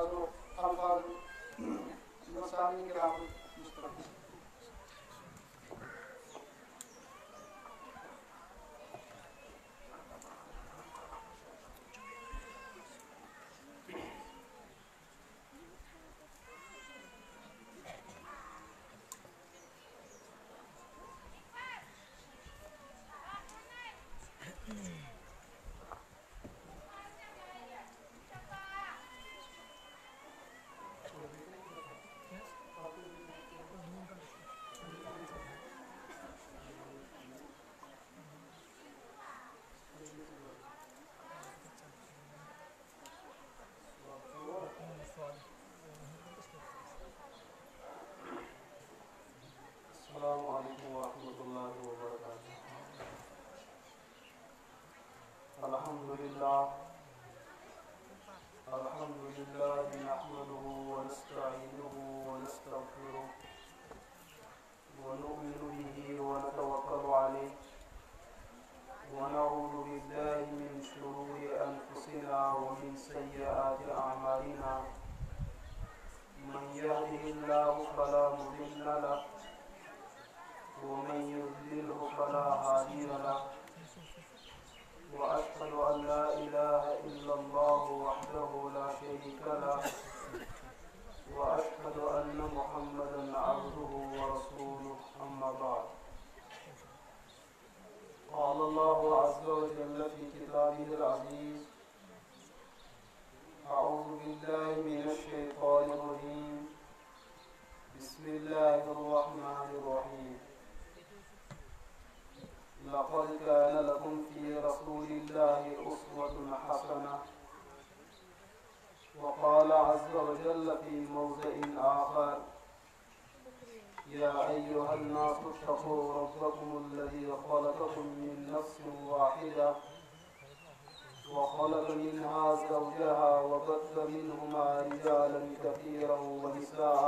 بعض الفاظ مسائل کرام مستقبل. السلام علیکم ورحمۃ اللہ وبرکاتہ. الحمد للہ نحمده ونستعینه ونستغفره ونؤمن به ونتوکل علیه ونعوذ باللہ من شرور انفسنا ومن سیئات اعمالنا. من يهده الله فلا مضل له ومن يضلله فلا هادي له. وأشهد أن لا إله إلا الله وحده لا شريك له وأشهد أن محمدا عبده ورسوله. أما بعد. قال الله عز وجل في كتابه العزيز: أعوذ بالله من الشيطان الرجيم. بسم الله الرحمن الرحيم. لقد كان لكم في رسول الله أسوة حسنة. وقال عز وجل في موضع آخر: يا أيها الناس اتقوا ربكم الذي خلقكم من نفس واحدة وخلق منها زوجها وبث منهما رجالا كثيرا ونساء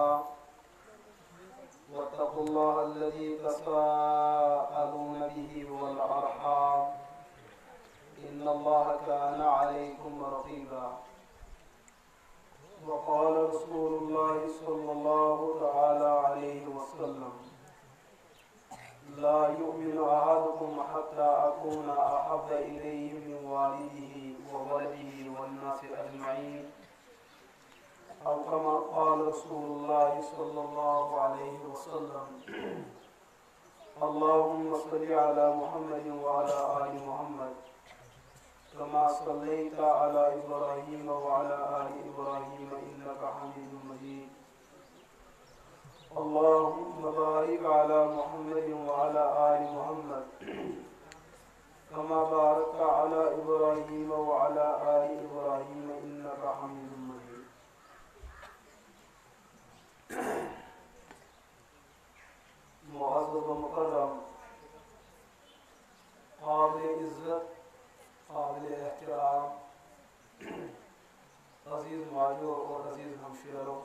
واتقوا الله الذي تساءلون به والأرحام إن الله كان عليكم رقيبا. وقال رسول الله صلى الله تعالى عليه وسلم: لا يؤمن أحدكم حتى أكون أحب إليه من والده وولده والناس أجمعين، أو كما قال رسول الله صلى الله عليه وسلم. اللهم صل على محمد وعلى آل محمد كما صليت على إبراهيم وعلى آل إبراهيم إنك حميد مجيد. اللهم بارك على محمد وعلى آل محمد كما باركت على إبراهيم وعلى آل إبراهيم إنك حميد مجيد. معزز و مکرم، قابل عزت، قابل احترام عزیز ماجو اور عزیز ہمشیروں،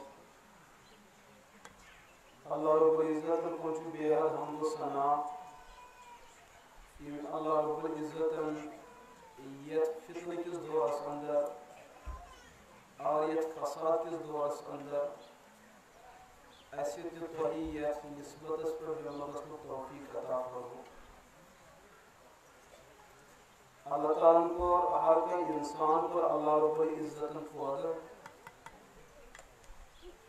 اللہ رب العزت کو بے حد حمد و ثنا. اللہ رب العزت یت فتنہ کس دورس اندر اور یت فساد کس دورس اندر ایسی تھی یت نسبت پر جمعت توفیق عطا فرمو. اللہ تعالیٰ کو ہر کوئی انسان پر اللہ رب العزت فوضر،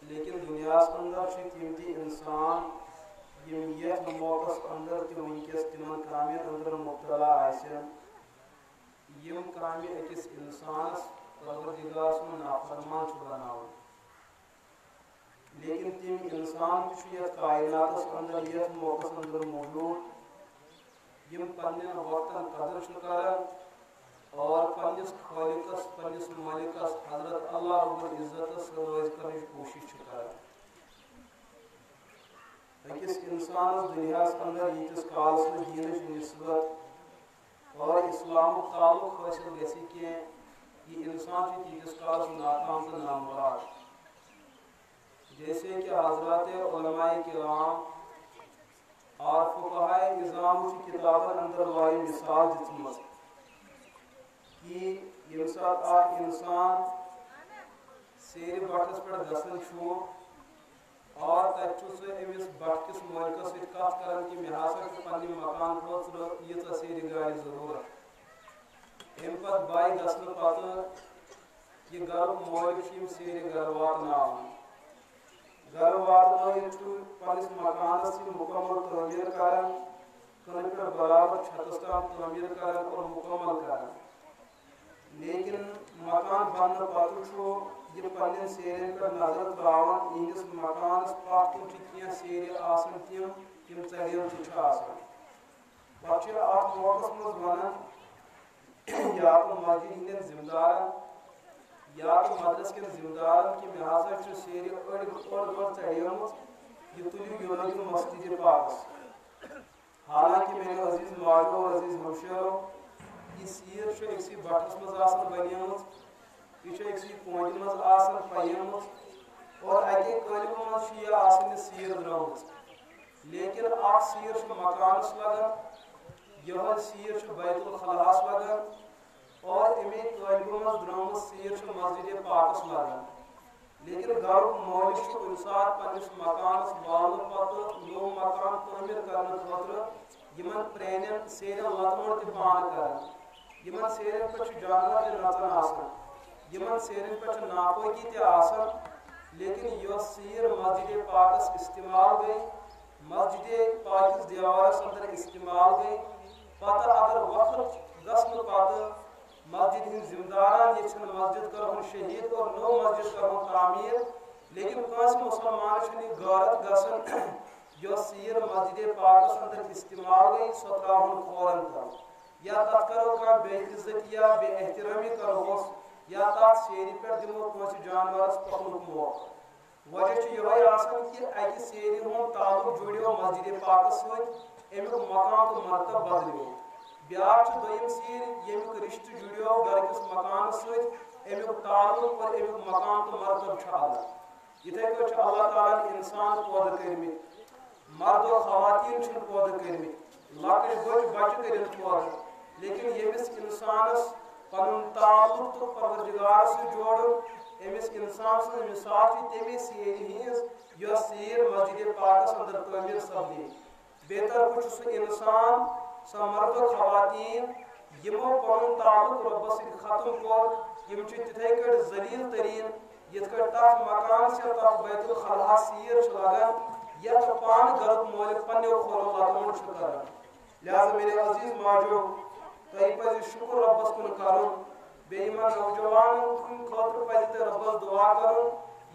لیکن دنیا اندر تمتی انسان یم یت موقع اندر تم ونکس تمن کامین اندر مبتلا آسن یم کامی اکس انسانس پروردگارس من نافرمان چھ بناون. لیکن تم انسان یت کائنات اندر یت موقع اندر موجود یم پنن وقتن قدر کران اور پنس خالقس پنس مالکس حضرت اللہ رب العزت روز کرنے کی کوشش کران. اکس انسانس دنیا اندر یتس کالس میں دینچ نسبت اور اسلام تعلق حاصل گسی کہ یہ انسان تیتس کالس ناکام تو نامراد. جیسے کہ حضرات علماء کرام اور فقہائے نظام کی کتابن اندر وائی مثال دتمت کہ یم سات اخ انسان سیر بٹس پہ گھن اور تب امس بٹ کس مالکس ست کت کر کہ مے ہسا پنہ مکان خاطر ییژ سیر گاڑی ضرورت ام پتہ بائی گھن پتہ یہ گھرک مالک سیر گھر واتن گھر واتن پنس مکانس مکمل تعمیر کران کن پہ برابر چھتس تام تعمیر کران اور مکمل کران لیکن مکان بننے پتہ یہ پنن سیرن پہ نظر تراوان اہندس مکانس پتھ کن کی سیر آسان تم ژڑین پتہ ات موقعس مز ونان یا تو مسجد ہند ذمہ دارن یا تو مدرس کن ذمہ دارن کہ مے ہسا سیر اڑ گڑ ژڑیم یہ تلیو یہ مسجد پاکس حالانکہ میرے عزیز ماجو اور عزیز ہمشیرو یہ سیر اکسی بٹس مز بنیم یہ اکسی پونج مز پیم اور اکے قلب مز یہ سیر درام لیکن اخ سیر مکانس لگان یہ سیر بیت الخلاس لگان اور امی قلب مز درام سیر مسجد پاکس لگان لیکن گھر مالک کن سات پنس مکانس والن پتہ نو مکان تعمیر کرنے خاطر پرین سیرن لتمڑ تہ بان کر سیرن پہ جانور تہ نژان سیرن پہ ناپاکی تہ لیکن یہ سیر مسجد پاکس استعمال گئی مسجد پاکس دیوارس اندر استعمال گئی پتہ اگر وقت گھن پتہ مسجد ہند ذمہ داران یہ مسجد کرہن شہید اور نو مسجد کرہن تعمیر لیکن کس مسلمان غارت گھن یہ سیر مسجد پاکس اندر استعمال گئی سو تراہن کھورن تل یا تک کرو کم بے عزت یا بے احترامی کروس یا تک سیری پہ دمو کس جانورس پکنک موقع وجہ یہ کہ اکہ سیری ہند تعلق جڑو مسجد پاکس ست امیک مقام تو مرتب بدلو بیاکھ دویم سیر یمیک رشتہ جڑو گرکس مکانس ست امیک تعلق اور امیک مقام تو مرتب الگ اتھے پہ اللہ تعالیٰ انسان پودہ کرمت مرد و خواتین پودہ کرمت لکٹ بچ بچہ کرت پودہ لیکن یمس انسانس پن تعلق تو پروردگار سے جوڑ امس انسان سن مثال تمے سیر ہز یہ سیر مسجد پاکس اندر تعمیر سپدی بہتر کچھ سہ انسان سہ مرد و خواتین یمو پن تعلق ربس ست ختم کور یم تتھے کٹ ذلیل ترین یت کٹ تک مکان سے تک بیت الخلا سیر لگان یت پان گرک مالک پنو کھولو لاتمن کران لہذا میرے عزیز ماجو تہ پہ شکر ربس کن کر نوجوان خاطر پہ ربس دعا کر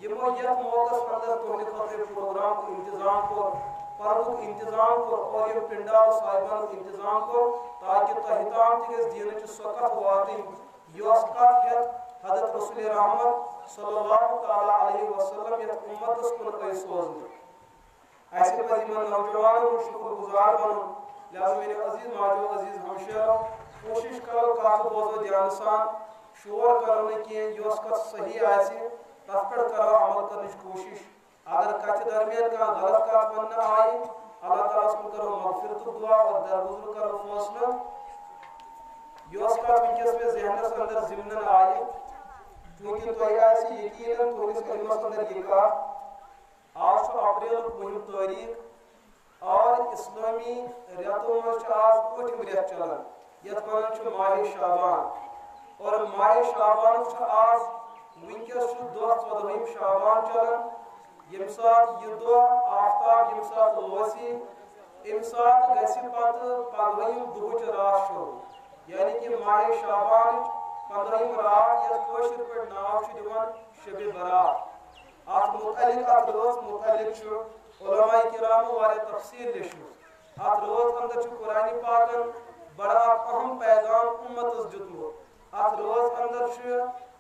یت موقع اندر تہند خاطر پروگرام کو انتظام کور پردک انتظام کور اور یہ پنڈال صاحبان انتظام کور تاکہ تہ تام تہ دین سو کت واتن یس کت ہت حضرت رسول رحمت صلی اللہ تعالی علیہ وسلم یت امتس کن سوزن ایسے پہ نوجوانوں شکر گزار بنو لہذا میرے عزیز ماجو عزیز ہمشیرو کوشش کرو کت بوزو دھیان سان شور کرو نا کی یس کت صحیح آسہ تر پہ کرو عمل کرنے کوشش اگر کت درمیان کھانا غلط کت ون آئی اللہ تعالیٰ کن کرو مغفرت دعا اور درگزر کرو فاصلہ یس کت ونکس میں ذہنس اندر ضمن آئی چونکہ تہ آسہ یقیناً تہندس علمس اندر یہ کت آج اپریل 5 تاریخ اور اسلامی ریتوں میں آج 8 ریت چلان یت ونان ماہ شعبان اور ماہ شعبان آج ونکس دہ 14 شعبان چلان یم سات یہ دہ آفتاب یم سات وسی ام سات گھس پتہ 15 دہچ رات شروع یعنی کہ ماہ شعبان 15 رات یت کشر پہ ناو دان شب برات ات متعلق ات روز متعلق علماء کرام واریاہ تفصیل لیچھمت ات روز اندر قرآن پاکن بڑا اہم پیغام امتس دیتمت ات روز اندر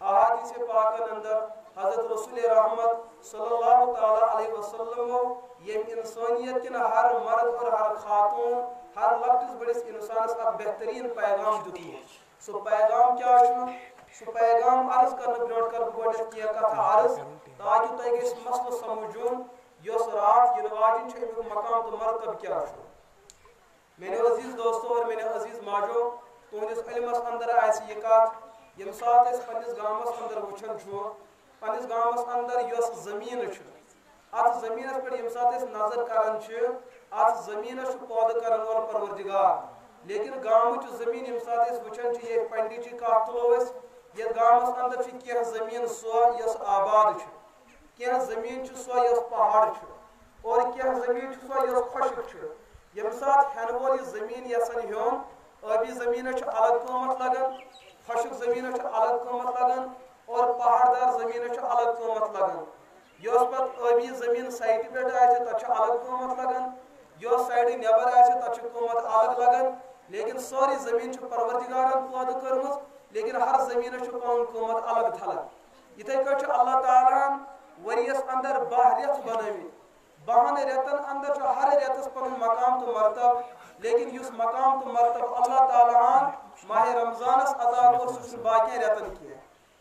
احادیث پاکن اندر حضرت رسول رحمت صلی اللہ تعالی علیہ وسلم یم انسانیت کن ہر مرد اور ہر خاتون ہر لکٹس بڑس انسانس اک بہترین پیغام دیتمت سو پیغام کیا سو پیغام عرض کرنے برونٹ کر گوڈنیتھ کینٛہہ کتھا عرض تاکہ تۄہہِ گژھِ مسلہٕ سمجھُن یۄس رات ینہٕ واجِنۍ چھِ امیُک مقام تہٕ مرتب کیٛاہ چھُ میرے عزیز دوستو اور میرے عزیز ماجو تہنٛدِس علمس اندر آسہِ یہِ کتھ ییٚمہِ ساتہٕ أسۍ پننِس گامس اندر وٕچھان چھُ پنس گامس اندر یس زمین ات زمین پہ یم سات نظر کران ات زمین پودہ کرن وول پروردگار لیکن گامچ زمین یم سات وچان یہ پنڈی کت تلو یہ گامس اندر کی زمین سو یس آباد کی زمین سو یس پہاڑ اور کی زمین سو یس خشک یم سات ہین وول یہ زمین یسن ہون ابی زمین الگ قیمت لگان خشک زمین الگ قیمت لگان اور پہاڑدار زمین الگ قیمت لگان یس پتہ ابی زمین سائٹ پہ تک الگ قیمت لگان یس سائڈ نیبر تک قیمت الگ لگان لیکن ساری زمین پروردگارن پودہ کرمز لیکن ہر زمین پن قیمت الگ تھلان اتھے پہ اللہ تعالیٰ وریس اندر 12 ریت بنوت 12 ریتن اندر ہر ریتس پن مقام تو مرتب لیکن اس مقام تو مرتب اللہ تعالیٰ ماہ رمضانس عطا کور سہ باقی ریتن کی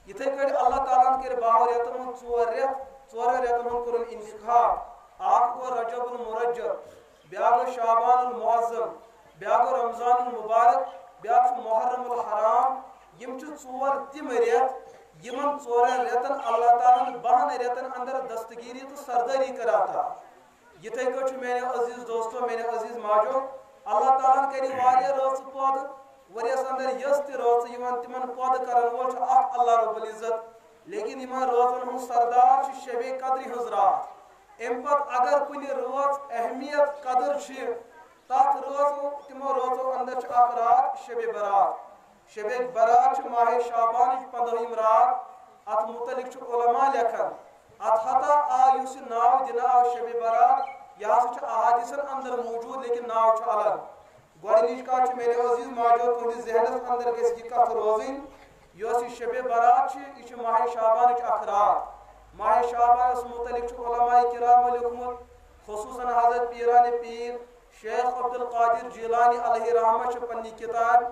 اتھے پہ اللہ تعالیٰ کر 12 ریتن ہند 4 ریت 4 ریتن ہند کور انتخاب اخ گو رجب المرجب بیاکھ شعبان المعظم بیاکھ رمضان المبارک بیاکھ محرم الحرام یم 4 تم ریت یمن 4 ریتن اللہ تعالیٰ 12 ریتن اندر دستگیری تو سرداری کراتا یتھے پہ میرے عزیز دوستو میرے عزیز ماجو اللہ تعالیٰ کری واریاہ رٲژ پودٕ ؤریس اندر یس تہ رٲژ یوان تمن پودٕ کرن وول اخ اللہ رب العزت لیکن یمن رٲژن ہند سردار شب قدر ہنز رات ام پتہ اگر کُنہِ رٲژ اہمیت قدر تات رٲژ تمو رٲژو اندر اخ رات شب برات ماہ شعبان 15 رات ات متعلق علماء لکھان ات ہتا آ اس ناو دنہ آو شب برات یہ ہسا احادیثن اندر موجود لیکن ناو الگ گۄڈنِچ کتھ میرے عزیز ماجو تہنٛدِس ذہنس اندر گژھِ یہ کتھ روزٕنۍ یۄس یہ شب برات یہ ماہ شعبان اخ رات ماہ شعبانس متعلق علماء کرامو لیوکھمُت خصوصاً حضرت پیران پیر شیخ عبد القادر جیلانی علیہ رحمہ پننہِ کتاب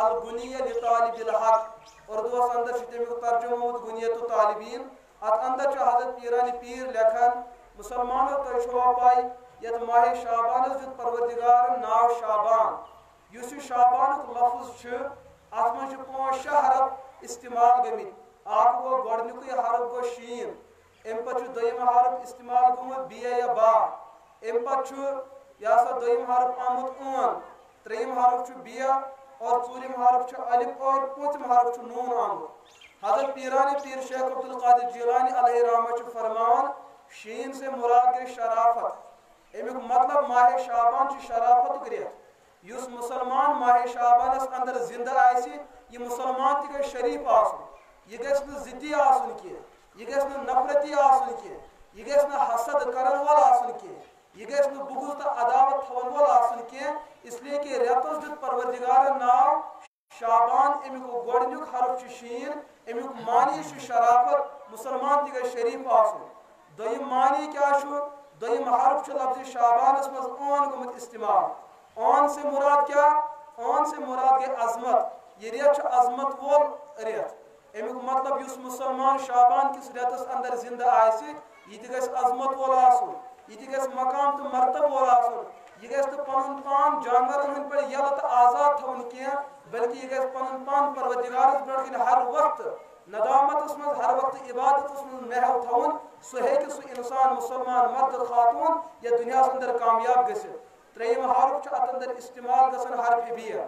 الغنیہ لطالب الحق اردوس اندر تمیک ترجمہ غنیۃ الطالبین ات اندر حضرت پیران پیر لکھان مسلمانو تہ چھو پائی یت ماہ شعبانس دیت پروردگار ناو شعبان یس شعبانک لفظ ات من 5 حرف استعمال گمت اخ گو گۄڈنیُکُے حرف گو شین ام پتہ دویم حرف استعمال گومت بیا یا با ام پتہ یہ سا دویم حرف آمت اون تریم حرف بیا اور ژوٗرِم حرف الف اور پوٗنٛژِم حرف نون آمت حضرت پیران پیر شیخ عبد القادر جیلانی علیہ رحمہ فرمان شین سے مراد گئی شرافت امیک مطلب ماہ شعبان شرافت ریت یس مسلمان ماہ شعبانس اندر زندہ آسی یہ مسلمان تہ گژھِ شریف آسن یہ گژھِ نہٕ ضدی آسن کینٛہہ یہ گژھِ نہٕ نفرتی آسن کینٛہہ یہ گژھِ نہٕ حسد کرن وول آسن کینٛہہ یہ گژھِ نہٕ بغض تہٕ عداوت تھاون وول آسن کینٛہہ اس لیے کہ ریتس دیت پروردگارن ناو شعبان امیک گۄڈنیُک حرف شین امیک معنی شرافت مسلمان تہ گژھِ شریف آسن دویم معنی کیا دویم حرف لفظ شعبانس مز اون گومت استعمال اون سے مراد کیا اون سے مراد گئی عظمت یہ ریت عظمت وول ریت امیک مطلب یس مسلمان شعبان کس ریتس اندر زندہ آسی یہ تہ گژھِ عظمت وول آسن یہ تہ گژھِ مقام تو مرتب وول آسن یہ گژھِ نہٕ پنُن پان جانورن ہند پہ یلہٕ تہٕ آزاد تھاوُن کینٛہہ بلکہ یہ گژھِ پنُن پان پروردگارس پٮ۪ٹھ کِنۍ ہر وقت ندامتس مز ہر وقت عبادتس مز محو تھاوُن سہ ہیکہِ سہ انسان مسلمان مرد خاتون یا دنیا اندر کامیاب گژھِتھ ترٛیٚیِم حرف ات اندر استعمال گژھان حرف بیا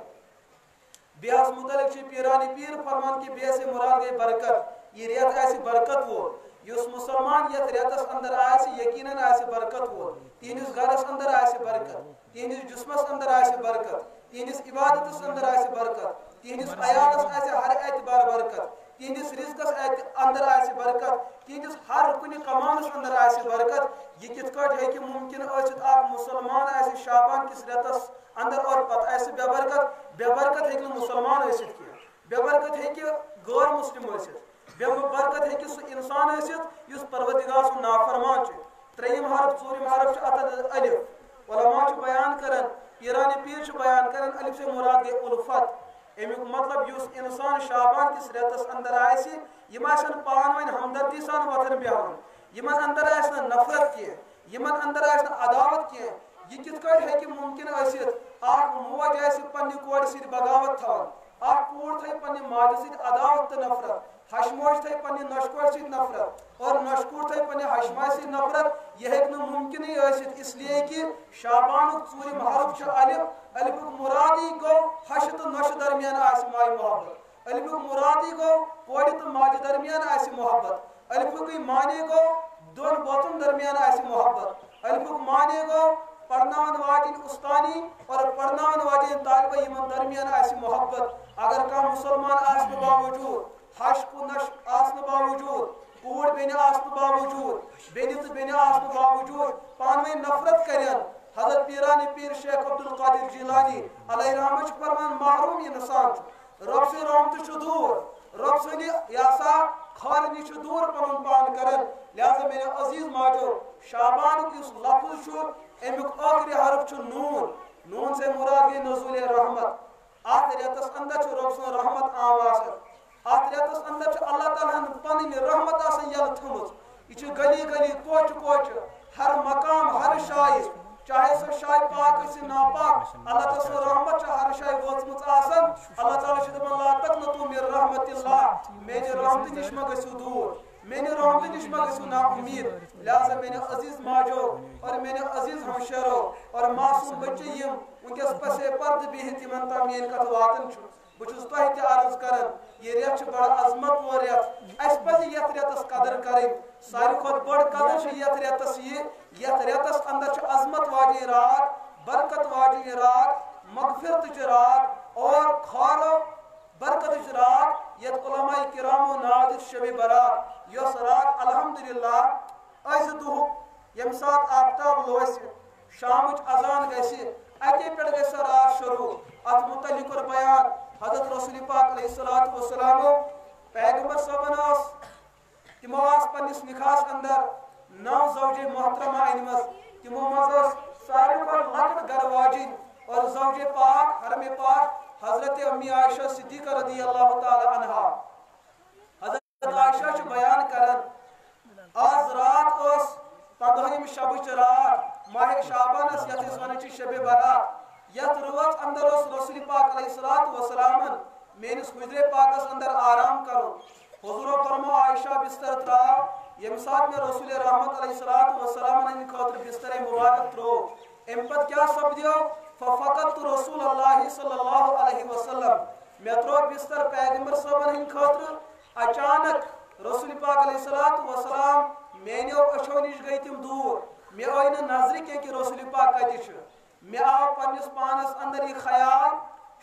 بیس متعلق پیران پیر فرمان کہ بے سے مراد گئی برکت یہ ریت آسہِ برکت وول یس مسلمان یت ریتس اندر آسہِ یقیناً آسہِ برکت وول تہنٛدِس گرس اندر آسہِ برکت تہنٛدِس جسمس اندر آسہِ برکت تہنٛدِس عبادتس اندر آسہِ برکت تہنٛدِس عیالس آسہِ ہر اعتبار برکت تہنٛدِس رزقس اندر آسہِ برکت تہنٛدِس ہر کُنہِ کمانس اندر آسہِ برکت یہ کِتھ کٲٹھۍ ہیکہِ ممکن ٲسِتھ اکھ مسلمان آسہِ شعبان کِس ریتس اندر اور پتہ آسہِ بے برکت ہیکہِ نہٕ مسلمان ٲسِتھ کینٛہہ بے برکت ہیکہِ غٲر مسلم ٲسِتھ بے برکت ہیکہِ سُہ انسان ٲسِتھ یُس پروردگار سُنٛد نافرمان چھُ ترٛیٚیِم حرف ژوٗرِم حرف اتھ الف علماء چھِ بیان کران پیران پیر چھِ بیان کران الف سے مراد گئی الفت امیک مطلب یس انسان شعبان کس ریتس اندر آسہِ یم آسن پان ؤنۍ ہمدردی سان وتھن بیہوان یمن اندر آسہِ نہٕ نفرت کینٛہہ یمن اندر آسہِ نہٕ عداوت کینٛہہ یہ کِتھ کٲٹھۍ ہیکہِ ممکن ٲسِتھ اکھ موج آسہِ پننہِ کورِ سۭتۍ بغاوت تھاوان اخ کوڑ تھے پنہ ماجہ سۭتۍ عداوت تہٕ نفرت ہشموش تھے پنہ نشکور سۭتۍ نفرت اور نشکور تھے پنہ ہشماش سۭتۍ نفرت یہ ہیٚکہِ نہٕ ممکن ٲسِتھ اس لیے کہ شابانُک ژوٗرِم حرف چھُ الف الفُک مرادی گوٚو ہشہِ تہٕ نۄشہِ درمیان آسہِ ماے محبت الفُک مرادی گوٚو کورِ تہٕ ماجہِ درمیان آسہِ محبت الفُکٕے معنی گوٚو دۄن بۄژن درمیان آسہِ محبت الفُک معنی گوٚو پرناون واجن استانی اور پرناون واجن طالبہ یمن درمیان آسہِ محبت اگر کانٛہہ مسلمان آسنہٕ باوجود ہش کو نش آسنہٕ باوجود کوٗر بیٚنہِ آسنہٕ باوجود بیٚنہِ تہٕ بیٚنہِ آسنہٕ باوجود پانہٕ ؤنۍ نفرت کرن حضرت پیران پیر شیخ عبدالقادر جیلانی علیہ رحمت چھُ فرمان محروم انسان چھُ رب سٕنٛدِ رحمتہٕ چھُ دوٗر رب سٕنٛدِ یاسا خالہِ نِش چھُ دوٗر پنُن پان کران لہذا میانہِ عزیز ماجو شابانُک یُس لفظ چھُ امیُک ٲخری حرف چھُ نوٗن نوٗن سے مراد گٔے نزول رحمت اتھ رٮ۪تس اندر چھُ رب سٕنٛز رحمت عام آسان اتھ رٮ۪تس اندر چھُ اللہ تعالیٰ ہن پنٕنۍ رحمت آسان یلہٕ تھٲومٕژ یہ چھُ گلی گلی کوچہِ کوچہِ ہر مقام ہر جایہِ چاہے سۄ جاے پاک ٲسِن ناپاک اللہ تعالیٰ سٕنٛز رحمت چھِ ہر جایہِ وٲژمٕژ آسان اللہ تعالیٰ چھُ دپان لا تقنطوا من رحمت اللہ میانہِ رحمتہٕ نِش مہ گٔژھِو دوٗر میانہِ رحمتہٕ نِش مہ گٔژھِو نا امید لہذا میانہِ عزیز ماجو اور میانہِ عزیز ہمشیرو اور معصوم بچہِ یم ونکیٚس پسے پردٕ بِہِتھ یمن تام میٲنۍ کتھ واتان چھُ بہٕ چھُس تۄہہِ تہِ عرض کران یہ رٮ۪تھ چھُ بڑٕ عظمت وول رٮ۪تھ اَسہِ پزِ یتھ رٮ۪تس قدر کرٕنۍ ساروی کھۄتہٕ بٔڑ قدر چھِ یتھ رٮ۪تس یہِ یتھ رٮ۪تس اندر چھِ عظمت واجیٚنۍ رات برکت واجیٚنۍ رات مغفرتٕچ رات اور خارو برکتٕچ رات یتھ علماء کرامو ناو دِتھ شبِ برات یۄس رات الحمدللہ أزِ دۄہُک ییٚمہِ ساتہٕ آفتاب لوسہِ شامٕچ اذان گژھِ اتے پٮ۪ٹھ گژھِ سۄ رات شروع اتھ متعلق کوٚر بیان حضرت رسول پاک علیہ الصلوۃ والسلام پیغمبر صٲبن ٲس تمو آس پننس نکاحس اندر 9 زوجے محترمہ أنمٕژ تمو منٛز ٲس ساروی کھۄتہٕ لۄکٕٹ گرٕ واجِنۍ اور زوجے پاک حرم پاک حضرت امی عائشہ صدیقہ رضی اللہ تعالی عنہا حضرت عائشہ چھُ بیان کران آز رات ٲس 15ہِم شبٕچ رات ماہ شعبانس یتھ أسۍ ونان چھِ شبِ برات یتھ رٲژ اندر اوس رسول پاک علیہ الصلوۃ والسلامن میٲنِس حجرے پاکس اندر آرام کرُن حضورو فرمو عائشہ بستر تراو ییٚمہِ ساتہٕ مےٚ رسول رحمت علیہ الصلوۃ والسلامن ہٕنٛدِ خٲطرٕ بسترے مبارک تروو امہِ پتہٕ کیاہ سپدیو ففقدت رسول اللہ صلی اللہ علیہ وسلم مےٚ تروو بستر پیغمبر صٲبن ہٕنٛدِ خٲطرٕ اچانک رسول پاک علیہ الصلوۃ والسلام میانیو أچھو نِش گٔے تِم دوٗر مےٚ آے نہٕ نظرِ کینٛہہ کہِ رسول پاک کتہِ چھُ مےٚ آو پننس پانس اندر یہ خیال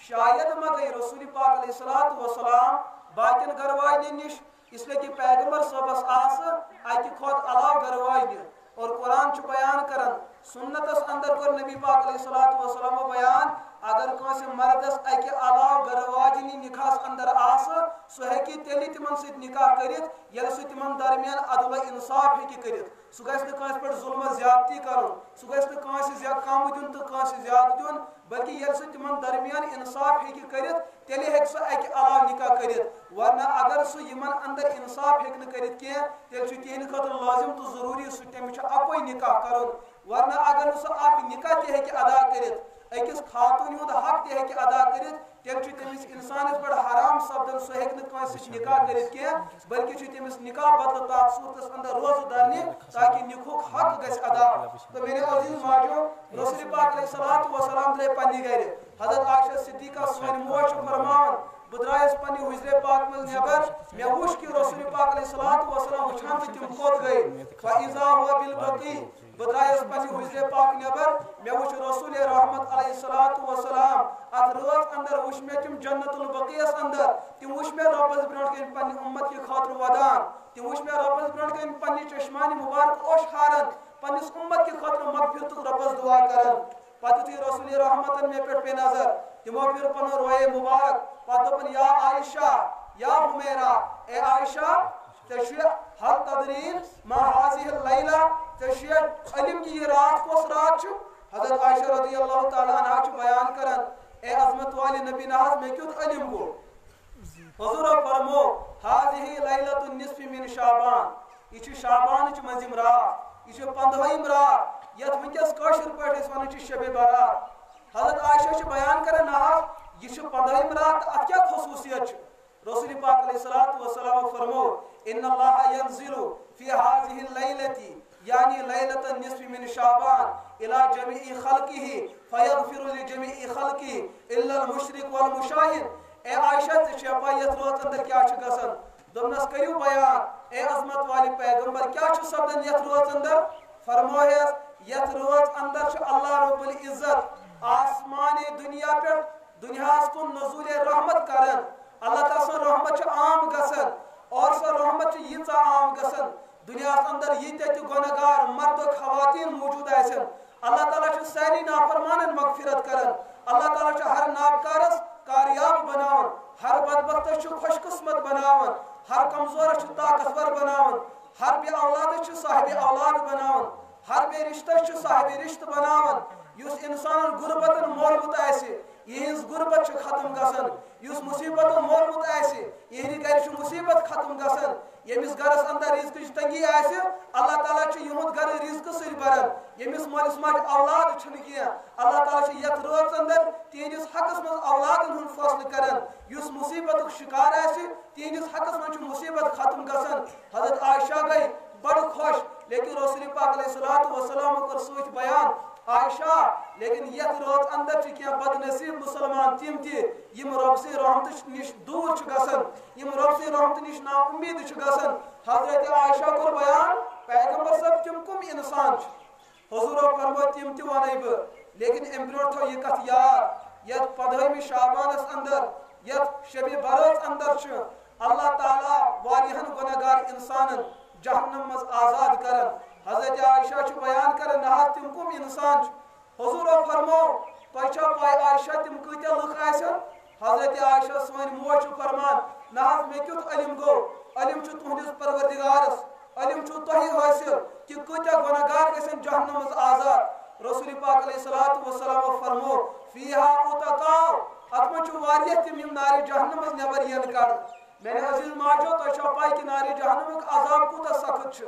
شاید ما گئی رسول پاک علیہ الصلوۃ والسلام باقین گھر والٮ۪ن نِش اس لیے کہ پیغمبر صٲبس آسہٕ اکہِ کھۄتہٕ علاوٕ گھر والہِ اور قرآن چھُ بیان کران سنتس اندر کوٚر نبی پاک علیہ الصلوۃ والسلام بیان اگر کٲنٛسہِ مردس اکہِ علاوٕ گھر واجنہِ نکاحس اندر آسہٕ سُہ ہیٚکہِ تیٚلہِ تِمن سۭتۍ نکاح کٔرِتھ ییٚلہِ سُہ تِمن درمیان عدل انصاف ہیٚکہِ کٔرِتھ سُہ گژھِ نہٕ کٲنٛسہِ پٮ۪ٹھ ظلم زیادتی کرُن سُہ گژھِ نہٕ کٲنٛسہِ کم دیُن تہٕ کٲنٛسہِ زیادٕ دیُن بلکہ ییٚلہِ سُہ تِمن درمیان انصاف ہیٚکہِ کٔرِتھ تیٚلہِ ہیٚکہِ سُہ اکہِ علاوٕ نکاح کٔرِتھ ورنہ اگر سُہ یِمن اندر انصاف ہیٚکہِ نہٕ کٔرِتھ کینٛہہ تیٚلہِ چھُ تِہنٛدِ خٲطرٕ لٲزم تہٕ ضروٗری سُہ تٔمِس چھُ اکوے نکاح کرُن ورنہ اگر نہٕ سُہ اکھ نکاح تہِ ہیٚکہِ ادا کٔرِتھ أکِس خاتوٗنہِ ہُنٛد حق تہِ ہیٚکہِ ادا کٔرِتھ تیٚلہِ چھُ تٔمِس انسانس پٮ۪ٹھ حرام سپدان سُہ ہیٚکہِ نہٕ کٲنٛسہِ سۭتۍ نکاح کٔرِتھ کینٛہہ بلکہ چھُ تٔمِس نکاح بدلہٕ تتھ صوٗرتس اندر روزٕ درنہِ تاکہِ نِکاحُک حق گژھِ ادا تہٕ میٲنیو عزیز ماجو رسول پاک علیہ الصلوۃ والسلام درٛاے پننہِ گرِ حضرت عائشہ صدیقہ سٲنۍ موج چھِ فرماوان بہٕ درٛایس پننہِ حجرے پاک منٛز نٮ۪بر مےٚ وُچھ کہِ رسول پاک علیہ الصلوۃ والسلام وٕچھان تہٕ تِم کوٚت گٔے فاذا هو بالبقی بہٕ درٛایس پننہِ حجرے پاک نٮ۪بر مےٚ وُچھ رسول رحمت علیہ الصلوۃ والسلام اتھ رٲژ اندر وُچھ مےٚ تِم جنت البقیس اندر تِم وُچھ مےٚ رۄبس برونٛٹھ کَنۍ پننہِ اُمت کہِ خٲطرٕ ودان تِم وُچھ مےٚ رۄبس برونٛٹھ کَنۍ پننہِ چشمانہِ مُبارک اوش ہاران پننس اُمت کہِ خٲطرٕ مغفرتُک رۄبس دعا کران پتہٕ یُتھُے رسول رحمتن مےٚ پٮ۪ٹھ پیٚیہِ نظر تِمو پھِر پنُن رویے مُبارک پتہٕ دوٚپُن یا عائشہ یا حمیرا اے عائشہ ژےٚ چھُ حل تدریٖن ما هذه اللیلہ ژےٚ چھُ علم کہ یہ رات کۄس رات چھُ حضرت عائشہ رضی اللہ تعالیٰ عنہا چھُ بیان کران اے عظمت والہِ نبی نہ حظ مےٚ کیُتھ علم گوٚو حضورو فرمو هذه لیلۃ النصف من شعبان یہ چھُ شعبانٕچ مٔنٛزِم رات یہ چھُ 15ہِم رات یتھ ونکیٚس کٲشِر پٲٹھۍ أسۍ ونان چھِ شبِ برات حضرت عائشہ چھِ بیان کران نہ حظ یہ 15 رات ات کیا خصوصیت رسول پاک علیہ الصلوۃ والسلام فرمو ان اللہ ينزل فی هذه الليلة یعنی لیلۃ النصف من شعبان الى جميع خلقه فيغفر لجميع خلقه الا المشرك والمشاهد اے عائشہ چپا یت روز اندر کیا چھ گسن دمنس کریو بیان اے عظمت والی پیغمبر کیا چھ سبدن یت روز اندر فرمویس یت روز اندر چھ اللہ رب العزت آسمان دنیا پہ دنیا کو نزول رحمت کرن اللہ تعالی سن رحمت چھ عام گسن اور سو رحمت چھ ییژا عام گسن دنیا اندر یہ گنہگار مرد و خواتین موجود آسن اللہ تعالیٰ چھ ساری نافرمانن مغفرت کرن اللہ تعالیٰ چھ ہر ناکارس کاریاب بناون ہر بدبخت چھ خوش قسمت بناون ہر کمزور چھ طاقتور بناون ہر بے اولاد چھ صاحب اولاد بناون ہر بے رشتہ چھ صاحب رشتہ بناون یس انسان غربتن مولمت آسہ یہ غربت چھ ختم گسن یس مصیبت مولمت آسہ یہ گھر چھ مصیبت ختم گسن یمس گرس اندر رزق تنگی آسہ اللہ تعالیٰ چھ یہد گر رزق ست بران یمس مالس ماج اولاد چھن کی اللہ تعالیٰ چھ یت روز اندر تہندس حقس من اولادن ہند فیصلہ کران یس مصیبت شکار آسہ تہندس حقس من مصیبت ختم گسن حضرت عائشہ گئی بڑ خوش لیکن رسول پاک علیہ الصلوۃ والسلام کر سوچ بیان عائشہ لیکن یت روز اندر چھ کیا بد نصیب مسلمان تم یم رب سے رحمت نش دور چھ گسن یم رب سے رحمت نش نا امید چھ گسن حضرت عائشہ کور بیان پیغمبر صاحب تم کم انسان حضور فرمو تم تہ ونائی بہ لیکن ام برو تھو یہ کت یاد یت 15 شعبانس اندر یت شب برات اندر چھ اللہ تعالی واریہن گنہگار انسانن جہنم مز آزاد کرن حضرت عائشہ چھ بیان کرن نہ تم کم انسان حضور فرمو تہ چھا پائی عائشہ تم کتیا لکھ آسن حضرت عائشہ سون موج فرمان نہ مے کیت علم گو علم چھ تہندس پروردگارس علم چھ تہ حاصل کہ کتیا گنہگار گژھن جہنم مز آزاد رسول پاک علیہ الصلوۃ والسلام فرمو فیہا اتقاء ات من چھ واریہ تم یم نار جہنم مز نبر ین کڑ میرے عزیز ماجو تہ چھا پائی کہ نار جہنم کا عذاب کوتا سخت چھ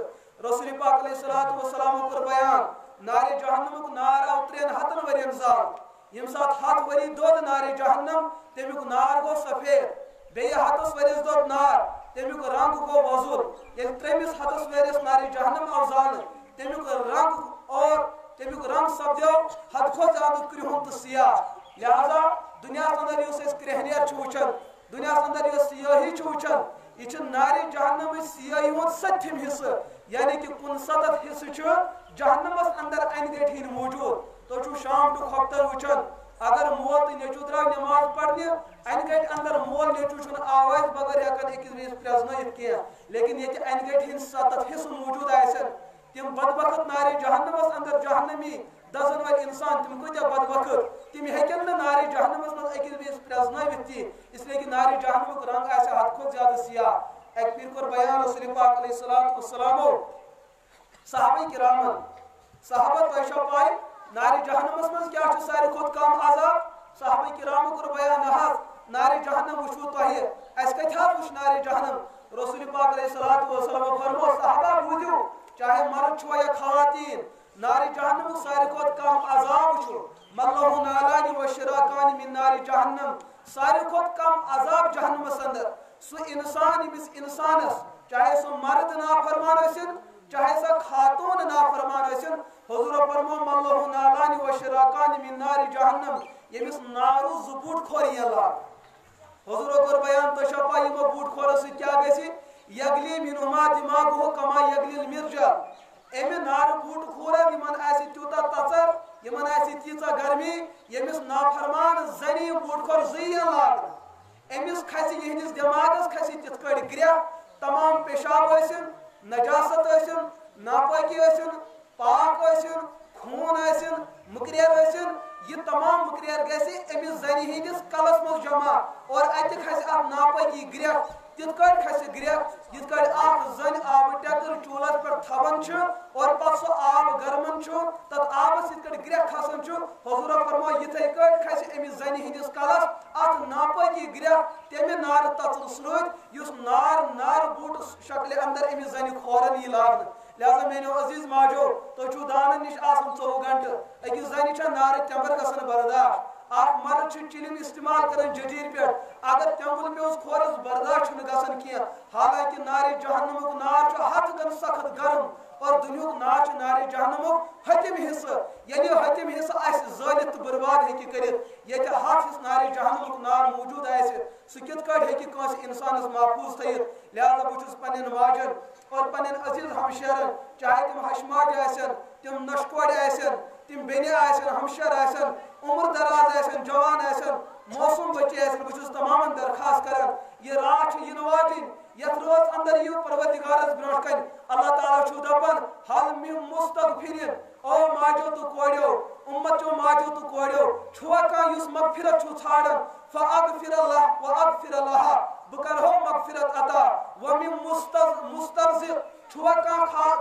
رسول پاک علیہ الصلوۃ والسلام کر بیان نار جہنم نار او 300 ورین زال یم سات 7 وری دود نار جہنم تمیک نار گو سفید بے 7 ورس دود نار تمیک رنگ گو وزر یل 3 ورس نار جہنم او زال تمیک رنگ اور تمیک رنگ سپدیو حد کھو زیادہ کرہن تو سیاہ لہذا دنیا اندر یس کرہنیر چھ وچھن دنیا اندر یس سیاہی چھ وچھن یہ نار جہنم سیاہی ہند 7 حصہ یعنی کہ 69 حصہ چھ جہنمس اندر ان گٹھ موجود تو چھ شام ٹو خفتر وچھن اگر مول تو نیچو درا نماز پڑھنے ان گٹھ اندر مول نیچو چھن آواز بغیر ہکن اکس بیس پرزنائت کی لیکن یہ ان گٹھ ہند 7 حصہ موجود آسن تم بدبخت نار جہنمس اندر جہنمی دزن ول انسان تم کتیا بدبخت تم ہیکن نہ نار جہنمس من اکس بیس پرزنائت تی اس لیے کہ نار جہنم رنگ آسہ حد کھت زیادہ سیاہ ایک پھر کر بیان رسول پاک علیہ الصلوۃ والسلام صحابہ کرامن صحابہ تہ پائی نار جہنمس من کیا چھ ساری کھت کم عذاب صحابہ کرام کر بیان نار جہنم وچھو تہ اس کتھا وچھ نار جہنم رسول پاک علیہ الصلوۃ والسلام فرمو صحابہ بوزیو چاہے مرد چھو یا خواتین نار جہنم ساری کھت کم عذاب وچھو ملہ نالان و شراکان من نار جہنم ساری کھت کم عذاب جہنمس اندر سو انسان امس انسانس چاہے سو مرد نافرمان ٲسِن چاہے سو خاتون نافرمان ٲسِن حضور فرمو ملہ نالان و شراکان من نار جہنم یمس نارو زٕ بوٹ کھور لاگ حضور کور بیان تو شپا یمو بوٹ کھورو سۭتۍ کیاہ گژھِ یگلی منہما دماغہ کما یگلی المرجل امہ نار بوٹ کھورن یمن آسہِ تیوٗتاہ تژر یمن آسہِ تیٖژاہ گرمی یمس نافرمان زنی بوٹ کھور زٕے لاگن امس کھسہِ یہندس دماغس کھسہِ تِتھ کٲٹھۍ گرٛٮ۪کھ تمام پیشاب ٲسِن نجاست ٲسِن ناپٲکی ٲسِن پاک ٲسِن خوٗن ٲسِن مُکریر ٲسِن یہ تمام مُکریر گژھِ امس زنہِ ہندس کلس منٛز جمع اور اتہِ کھسہِ اتھ ناپٲکی گرٛٮ۪کھ تِتھ کٲٹھۍ کھسہِ گرٛٮ۪کھ یِتھ کٲٹھۍ اکھ زنۍ آبہٕ ٹٮ۪کٕر چوٗلس پٮ۪ٹھ تھاوان چھِ اور پتہٕ سُہ آب گرمان چھُ تتھ آبس یِتھ کٲٹھۍ گرٛٮ۪کھ کھسان چھُ حضورو فرمو یِتھے کٲٹھۍ کھسہِ امس زنہِ ہندس کلس اتھ ناپٲکی گرٛٮ۪کھ تمہِ نارٕ تژرٕ سۭتۍ یُس نار بوٗٹ شکلہِ اندر امس زنہِ کھورن یی لاگنہٕ لہذا میانیو عزیز ماجو تُہۍ چھُو دانن نِش آسان 24 گنٹہٕ أکِس زنہِ چھےٚ نارٕ تٮ۪مبر گژھان برداشت اخ مرد چلم استعمال کرن ججیر پہ اگر تمبل میوز کھورس برداشت گھن کی حالانکہ نار جہنم نار ہاتھ گن سخت گرم اور دنیا نار نار جہنم حتم حصہ یعنی حتم حصہ آس زالت تو برباد ہیکہ کرت یہ ہاتھ حصہ نار جہنم نار موجود آسہ سہ کت کٹ ہیکہ کنس انسانس محفوظ تھیت لہذا بہت پنن ماجن اور پنن عزیز ہمشیرن چاہے تم ہشماج آسن تم نشکوڑ آسن تم بینہ آسن ہمشیر آسن عمر دراز آسن جوان آسن موسم بچے آسن بہت تمام درخواست کران یہ رات ین واجن یت روز اندر یو پروردگارس برونٹ کن اللہ تعالی چھو دپان حل من مستغفرین او ماجو تو کوڑیو امت چو ماجو تو کوڑیو چھوا کان یس مغفرت چھو ژھانڈان فاغفر اللہ واغفر لها بکرہو مغفرت عطا ومن مسترزق چھوا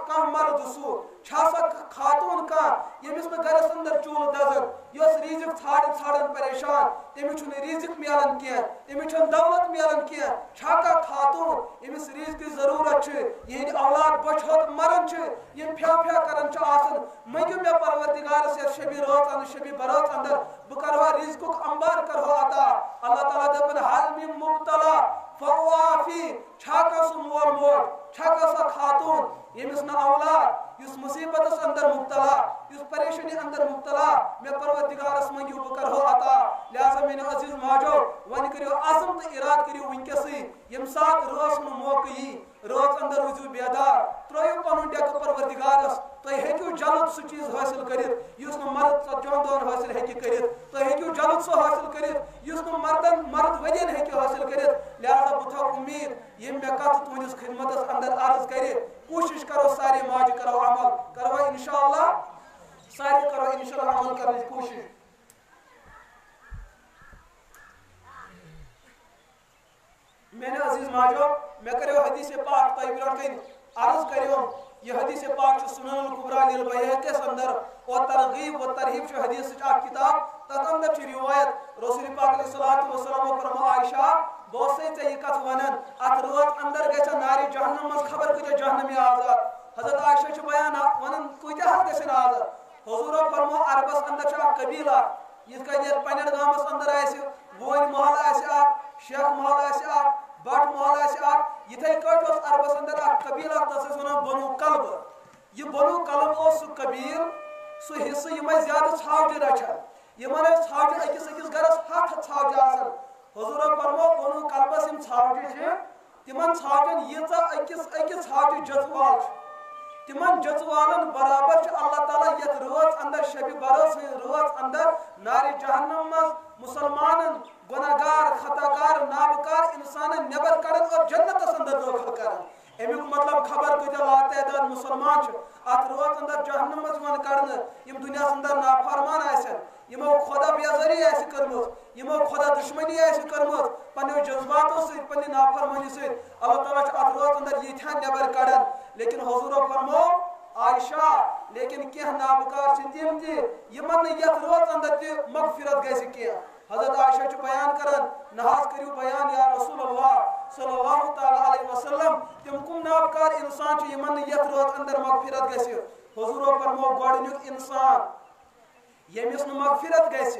کان مرد سو چھاسا خاتون کان یمس نہ گرس اندر چول دزن یس رزق ژھانڈن پریشان تمس چھن رزق میلان کی تمس چھن دولت میلان کی چھاکا خاتون یمس رزق کی ضرورت چھ یہ اولاد بچھوت مرن چھ یم پھیا پھیا کرن چھ آسن مگیو مے پروردگار سے شبی رات شبی برات اندر بکروا رزق انبار کرو عطا اللہ تعالی دپن حال من مبتلا فوافی چھاکا سو مول موج چھاکا سا خاتون یمس نہ اولاد یس مصیبت اندر مبتلا یس پریشانی اندر مبتلا میں پروردگارس منگیو بکرہو عطا لہذا میرے عزیز ماجو ون کریو عزم تو اراد کریو ونکسی یم سات روز موقع روز اندر روزو بیدار ترو پن ڈیک پروردگارس تھی ہیکو جلد سہ چیز حاصل کرت اس مرد جاندان حاصل ہیکہ کرت تھی ہیکو جلد سہ حاصل کرت اس مرد ودین ہیکو حاصل کرت لہذا بہ تھو امید یم مے کت تہندس خدمتس اندر عرض کرے کوشش کرو سارے ماج کرو عمل کرو انشاءاللہ سارے کرو انشاءاللہ عمل کرنے کی کوشش میرے عزیز ماجو میں کرو حدیث پاک طیب لڑکن عرض کریو یہ حدیث پاک سنن الکبریٰ للبیہقی اندر اور ترغیب و ترہیب چھ حدیث کتاب تتھ اندر چھ روایت رسول پاک علیہ الصلوۃ والسلام فرما عائشہ بہت سے ژے یہ کت ونن ات روز اندر گژھِ نار جہنم مز خبر کۭتیاہ جہنمی آزاد حضرت عائشہ چھ بیان ونن کۭتیاہ گژھن آزاد حضور فرمو عربس اندر چھ اکھ قبیلہ یتھ کٔنۍ یتھ پننٮ۪ن گامس اندر آسہِ وونۍ محل آسہِ اکھ شیخ محل آسہِ اکھ بٹ محل آسہِ اکھ یتھے کٲٹھۍ اوس عربس اندر اکھ قبیلہ تتھ ٲسۍ ونان بنو کلب یہ بنو کلب اوس سُہ قبیل سُہ حصہٕ یِمے زیادٕ ژھاوجہِ رچھان یمن ٲسۍ ژھاوجہِ أکِس أکِس گرس 7 ژھاوجہِ آسان حضور فرمو بنو کلبس یم ژھاوجہِ چھِ تمن ژھاوجن ییٖژاہ أکِس ژھاوجہِ جژوال چھِ تمن جژوالن برابر چھ اللہ تعالیٰ یتھ رٲژ اندر شبِ برس رٲژ اندر نارِ جہنم مز مسلمانن گناہگار خطاکار نابکار انسانن نبر کڑن اور جنتس اندر داخل کرن امیک مطلب خبر کۭتیاہ لاتعداد مسلمان چھ ات روز اندر جہنم مز یوان کڑنہٕ یم دنیا اندر نافرمان آسن یمو خدا بیزاری آسہِ کٔرمٕژ یمو خدا دشمنی آسہِ کٔرمٕژ پننیو جذباتو سۭتۍ پننہِ نافرمٲنی سۭتۍ اللہ تعالیٰ چھ ات روز اندر ییٖتیٛاہ نٮ۪بر کڑان لیکن حضورو فرمو عائشہ لیکن کینٛہہ نابکار چھ تِم تہِ یمن نہٕ یتھ روز اندر تہِ مغفرت گژھِ کینٛہہ حضرت عائشہ چھ بیان کران نہ حظ کریو بیان یا رسول اللہ صلی اللہ تعالی علیہ وسلم تم کم نابکار انسان چھ یمن نہٕ یتھ روز اندر مغفرت گژھِ حضورو فرمو گۄڈنیُک انسان یمس نہ مغفرت گژھِ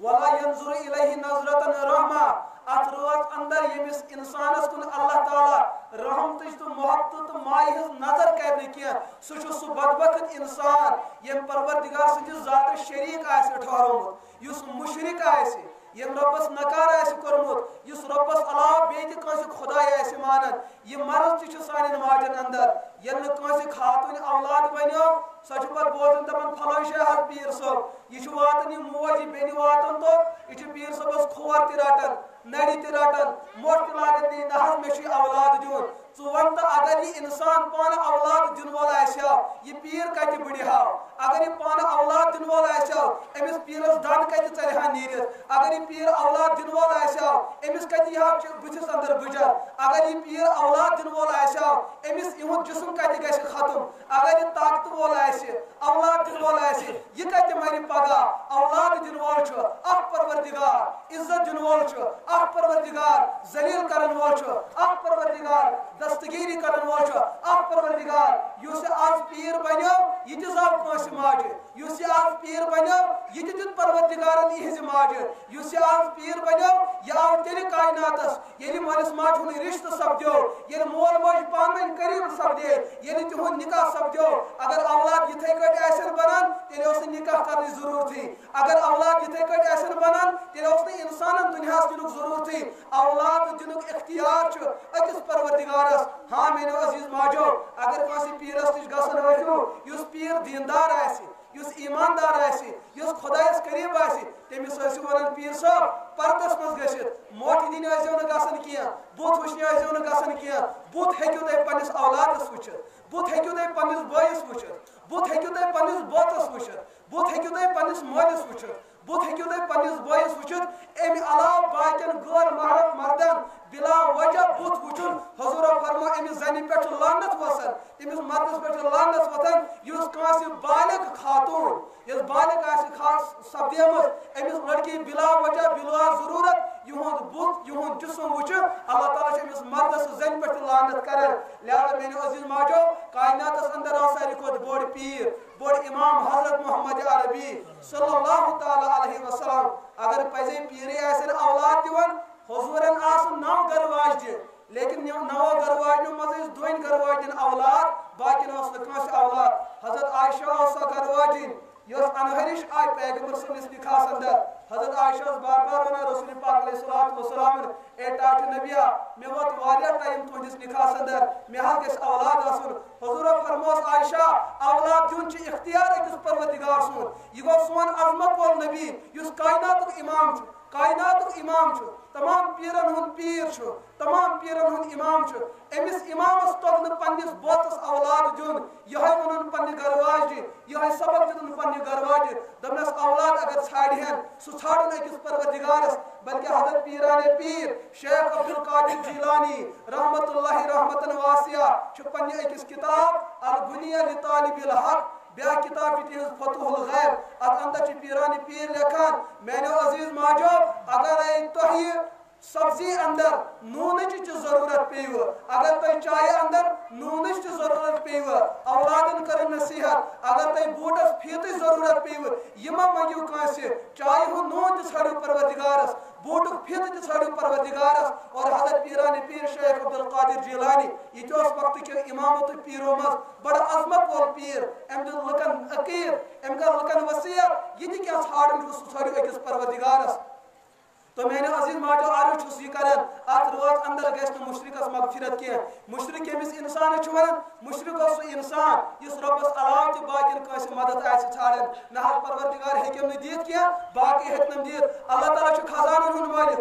ولا ينظر الیہ نظرۃ رحمہ ات روز اندر یمس انسانس کن اللہ تعالی رحمتچ تو محبت تو ماے ہز نظر کرنے کی سہ بدبخت انسان یم پروردگار سندس ذات شریک آسہِ ٹھہرومت یس مشرک آسہِ یم ربس نکار آسہِ کورمت یس ربس علاوہ بیٚیہِ تہِ کٲنٛسہِ خداے آسہِ مانان یہ مرض تہِ چھُ سانٮ۪ن ماجن اندر ییٚلہِ نہٕ کٲنٛسہِ خاتون اولاد بنیو سۄ چھِ پتہٕ بوزان دپان فلٲنۍ جایہِ حظ پیٖر صٲب یہ چھُ واتان یہ موج یہ بیٚنہِ واتان توٚت یہ چھُ پیٖر صٲبس کھور تہِ رٹان نرِ تہِ رٹان موٚٹھ تہِ لاگان دِنۍ نہ حظ مےٚ چھُ اولاد دیُن ژٕ ون تہٕ اگر یہ انسان پانہٕ اولاد دِنہٕ وول آسہِ ہا یہ پیٖر کتہِ بٕڑِ ہاو اگر یہ پانہٕ اولاد دِنہٕ وول آسہِ ہا أمِس پیٖرس دند کتہِ ژلہِ ہا نیٖرِتھ اگر یہ پیٖر اولاد دِنہٕ وول آسہِ ہا أمِس کتہِ یی ہا بٕتھِس اندر بٕجر اگر یہ پیٖر اولاد دِنہٕ وول آسہِ ہا أمِس یِہُنٛد جسم کتہِ گژھِ ختم اگر یہ طاقتہٕ وول آسہِ اولاد دِنہٕ وول آسہِ یہ کتہِ مرِ پگاہ اولاد دِنہٕ وول چھُ اکھ پروردگار عزت دِنہٕ وول چھُ اکھ پروردگار ذلیل کرن وول چھُ اکھ پروردگار دستگیری کرن وول چھُ اکھ پروردگار یُس آز پیر بنیو یہ تہِ زاو کٲنٛسہِ ماجہِ یُس آز پیر بنیو یہ تہِ دیُت پروردگارن یِہنٛزِ ماجہِ یُس آز پیر بنیو یہ آو تیٚلہِ کائناتس ییٚلہِ مٲلِس ماجہِ ہُنٛد رشتہٕ سپدیو ییٚلہِ مول موج پانہٕ ؤنۍ قریٖب سپدے ییٚلہِ تِہُنٛد نکاح سپدیو اگر اولاد یِتھے کٲٹھۍ آسن بنان تیٚلہِ اوس نہٕ نکاح کرنٕچ ضروٗرتھٕے اگر اولاد یِتھے کٲٹھۍ آسن بنان تیٚلہِ اوس نہٕ انسانن دُنیاہس دِنُک ضروٗرتھٕے اولاد دِنُک اختیار چھُ أکِس پروردگارس ہاں میٲنیو عزیز ماجو اگر کٲنٛسہِ پیٖرس نِش گژھن ٲسِو یُس پیٖر دیندار آسہِ یُس ایماندار آسہِ یُس خۄدایس قریٖب آسہِ تٔمِس ٲسِو ونان پیٖر صٲب پردس منٛز گٔژھِتھ موٹھہِ دِنہِ ٲسۍزیو نہٕ گژھان کینٛہہ بُتھ وٕچھنہِ ٲسۍزیو نہٕ گژھان کینٛہہ بُتھ ہیٚکِو تُہۍ پننِس اولادس وٕچھِتھ بُتھ ہیٚکِو تُہۍ پننِس بٲیِس وٕچھِتھ بُتھ ہیٚکِو تُہۍ پننِس بوتس وٕچھِتھ بُتھ ہیٚکِو تُہۍ پننِس مٲلِس وٕچھِتھ بُتھ ہیٚکِو تُہۍ پننِس بٲیِس وٕچھِتھ امہِ علاوٕ باقین غٲر محرم مردن بلا وجہ بُتھ وٕچھُن حضوٗرو فرمو أمِس زنہِ پٮ۪ٹھ چھُ لعنت وسان تٔمِس مردس پٮ۪ٹھ چھُ لعنت وۄتھان یُس کٲنٛسہِ بالغ خاتوٗن ییٚلہِ بالغ آسہِ خاص سپدیمٕژ أمِس لڑکی بلا وجہ بلا ضروٗرت یِہُنٛد بُتھ یِہُنٛد جسم وٕچھِ اللہ تعالیٰ چھُ أمِس مردس زنہِ پٮ۪ٹھ تہِ لعنت کران لہذا میٲنیو عزیز ماجو کائناتس اندر آو ساروی کھۄتہٕ بوٚڑ پیٖر بوٚڑ امام حضرت محمد عربی صلی اللہ تعالیٰ علیہ وسلم اگر پزے پیٖرٕے آسن اولاد دِوان حضوٗرن آسہٕ 9 گرٕ واجنہِ لیکن 9 گرٕ واجنیو منٛز ٲسۍ 2 گرٕ واجنٮ۪ن اولاد باقین اوس نہٕ کٲنٛسہِ اولاد حضرت عائشہ ٲس سۄ گرٕ واجِنۍ یۄس انہرِش آیہِ پیغمبر سٕنٛدِس نِکاحس اندر حضرت عائشہ ٲس بار بار ونان رسول پاک علیہ الصلوۃ والسلام اے ٹاٹھ نبیہ مےٚ ووت واریاہ ٹایم تُہنٛدِس نِکاحس اندر مےٚ حظ گژھِ اولاد آسُن حضوٗرو فرموس عائشہ اولاد دیُن چھُ اختیار أکِس پروردگار سُنٛد یہِ گوٚو سون عظمت وول نبی یُس کائناتُک امام چھُ کائناتُک امام چھُ تمام پیٖرن ہُنٛد پیٖر چھُ تمام پیٖرن ہُنٛد امام چھُ أمِس امامس توٚگ نہٕ پننِس بوتس اولاد دیُن یِہوے ووٚنُن پننہِ گرٕ واجنہِ یِہوے سبق دِتُن پننہِ گرٕ واجنہِ دوٚپنس اولاد اگر ژھانڈہن سُہ ژھانڈُن أکِس پروردگارس بلکہ حضرت پیٖرانِ پیٖر شیخ عبدالقادر جیلانی رحمت اللہ رحمتن واسعہ چھُ پننہِ أکِس کتاب الغنیہ لطالب الحق بیاکھ کتاب چھِ تِہنٛز فتح الغیب اتھ اندر چھِ پیٖرانِ پیٖر لیکھان میانیو عزیز ماجو اگرے تۄہہِ سبزی اندر نوٗنٕچ تہِ ضروٗرت پیٚیہِ اگر تۄہہِ چایہِ اندر نوٗنٕچ تہِ ضروٗرت پیٚیہِ اولادن کٔرٕن نصیحت اگر تۄہہِ بوٗٹس فیٖتٕچ ضروٗرت پیٚیہِ یہِ مہ منٛگِو کٲنٛسہِ چایہِ ہُنٛد نوٗن تہِ ژھٲنٛڈِو پروردگارس بوٗٹُک فیٖتہٕ تہِ ژھٲنٛڈِو پروردگارس اور حضرت پیٖرانِ پیٖر شیخ عبدالقادر جیلانی یہِ تہِ اوس وقتہٕ کیو امامو تہٕ پیٖرو منٛز بڑٕ عظمت وول پیٖر أمۍ دیُت لُکن عقیٖد أمۍ کٔر لُکن وصیت یہِ تہِ کینٛہہ ژھانڈُن چھُ سُہ ژھٲنٛڈِو أکِس پروردگارس تو میانیو عزیز ماجو عرض چھُس یہِ کران اتھ روز اندر گژھِ نہٕ مُشرِکس مغفرت کینٛہہ مُشرِک ییٚمِس انسانس چھُ ونان مُشرِک اوس سُہ انسان یُس رۄبس علاوٕ تہِ باقین کٲنٛسہِ مدد آسہِ ژھانڈان نہ حظ پروردگار ہیٚکٮ۪م نہٕ دِتھ کینٛہہ باقٕے ہیٚکنَم دِتھ اللہ تعالیٰ چھُ خزانن ہُنٛد مٲلِک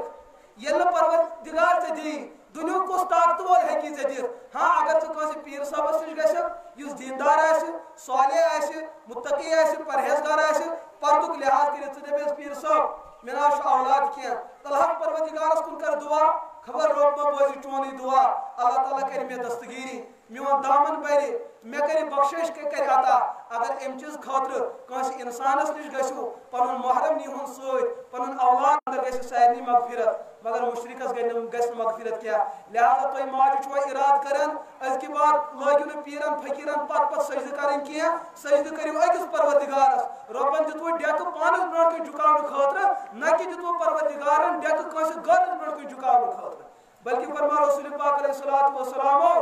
ییٚلہِ نہٕ پروردگار ژےٚ دِیی دُنیُک کُس طاقتہٕ وول ہیٚکی ژےٚ دِتھ ہاں اگر ژٕ کٲنٛسہِ پیٖر صٲبس نِش گژھکھ یُس دیندار آسہِ صالح آسہِ مُتقی آسہِ پرہیزگار آسہِ پردُک لحاظ کٔرِتھ ژٕ دٔپیس پیٖر صٲب مےٚ نہ حظ چھُ اولاد کینٛہہ تلہٕ حظ پروردگارس کُن کر دُعا خبر رۄب ما بوزِ چونٕے دُعا اللہ تعالیٰ کرِ مےٚ دستگیٖری میون دامن برِ مےٚ کرِ بخشش کرِ عطا اگر امہِ چیٖز خٲطرٕ کٲنٛسہِ انسانس نِش گژھِو پنُن محرم نیٖہُن سۭتۍ پنُن اولاد اندر گژھِ سارنٕے مغفرت مگر مُشرِکس گژھِ نہٕ مغفرت کینٛہہ لہذا تُہۍ ماجہِ چھُوا ارادٕ کران أزکہِ بعد لٲگِو نہٕ پیٖرن فقیٖرن پتہٕ سجدٕ کرٕنۍ کینٛہہ سجدٕ کٔرِو أکِس پروردگارس رۄبن دِتوٕ ڈیکہٕ پانس برونٛٹھ کُن جُکاونہٕ خٲطرٕ نہ کہِ دِتوٕ پروردگارن ڈیکہٕ کٲنٛسہِ غٲرس برونٛٹھ کُن جُکاونہٕ خٲطرٕ بلکہ فرماو رسول پاک علیہ الصلوۃ والسلامو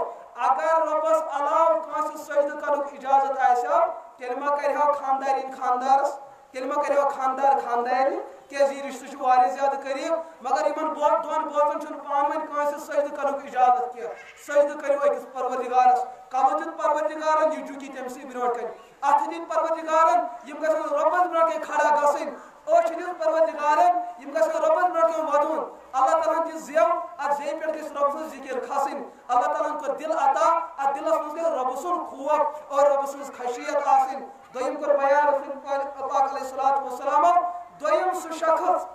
اگر رۄبس علاوٕ کٲنٛسہِ سجدٕ کرنُک اجازت آسہِ تیٚلہِ ما کرِہو خاندارِنۍ خاندارس تیٚلہِ ما کرِہو خاندار خاندارنہِ کیازِ یہِ رشتہٕ چھُ واریاہ زیادٕ قریٖب مگر یِمن دۄن بٲژن چھُنہٕ پانہٕ ؤنۍ کٲنٛسہِ سجدٕ کرنُک اجازت کینٛہہ سجدٕ کٔرِو أکِس پروردگارس کلہٕ دیُت پروردگارن یہِ جُکی تٔمۍ سٕے برونٛٹھ کَنہِ اتھٕ دِتۍ پروردگارن یِم گژھن رۄبس برونٛٹھ کَنہِ کھڑا گژھٕنۍ أچھ دِژ پروردگارن یِم گژھن رۄبس برونٛٹھ کَنہِ وَدُن اللہ تعالیٰ ہن دِژ زٮ۪و اتھ زیٚوِ پٮ۪ٹھ گژھِ رۄب سٕنٛز ذِکِر کھسٕنۍ اللہ تعالیٰ ہن کوٚر دِل عطا اتھ دِلس منٛز گژھِ رۄبہٕ سُنٛد خوف اور رۄبہٕ سٕنٛز خشیت آسٕنۍ دوٚیِم کوٚر بیان رسول پاک علیہ الصلوۃ والسلامو دوٚیِم سُہ شخص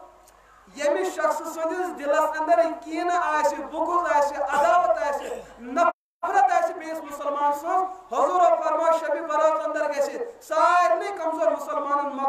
ییٚمِس شخصہٕ سٕنٛدِس دِلس اندر کیٖنہٕ آسہِ بُغض آسہِ عداوت آسہِ نفرت آسہِ بیٚیِس مُسلمان سٕنٛز حضوٗرو فرماو شبِ برات اندر گژھِ سارنٕے کمزور مُسلمانن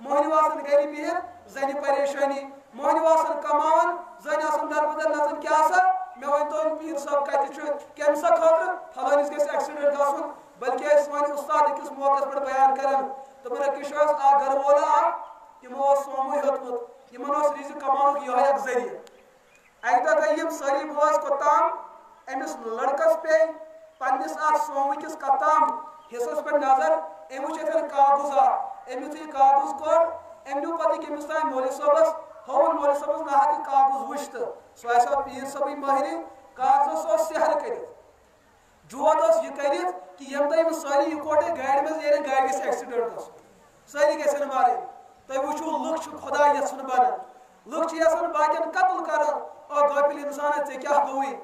مہنیو آسان گھر بہت زنی پریشانی مہنیو آسان کمان زن آسان در بدر نظر کیا سا مے ون تو پیر صاحب کت کم سا خاطر فلانس گھس ایکسیڈنٹ گھن بلکہ سان استاد اکس موقع پہ بیان کران دپان اکس آ گھر والا تمو سومو ہیوتمت یمن رزق کمانک یہ اک ذریعہ اک دہ گئی ساری بوز کوتام امس لڑکس پہ پنس ات سومو کس کتام حصس پہ نظر ام وچ کاغذ ام یتھ کاغذ کور ام نیو پتہ کمس تام مولوی صٲبس ہون مولوی صٲبس نہ ہا کاغذ وچ تو سہ آسا پیر صٲبٕے ماہر کاغذس سحر کرت جود یہ کرت کہ یم تم ساری اکوٹے گاڑی مز نیرن گاڑی گھس ایکسیڈنٹ گھن ساری گھن مارن تھی وچو لکھ خدا یژھن بنان لکھ یژھان باقین قتل کران اور غافل انسان ے کیا گوئی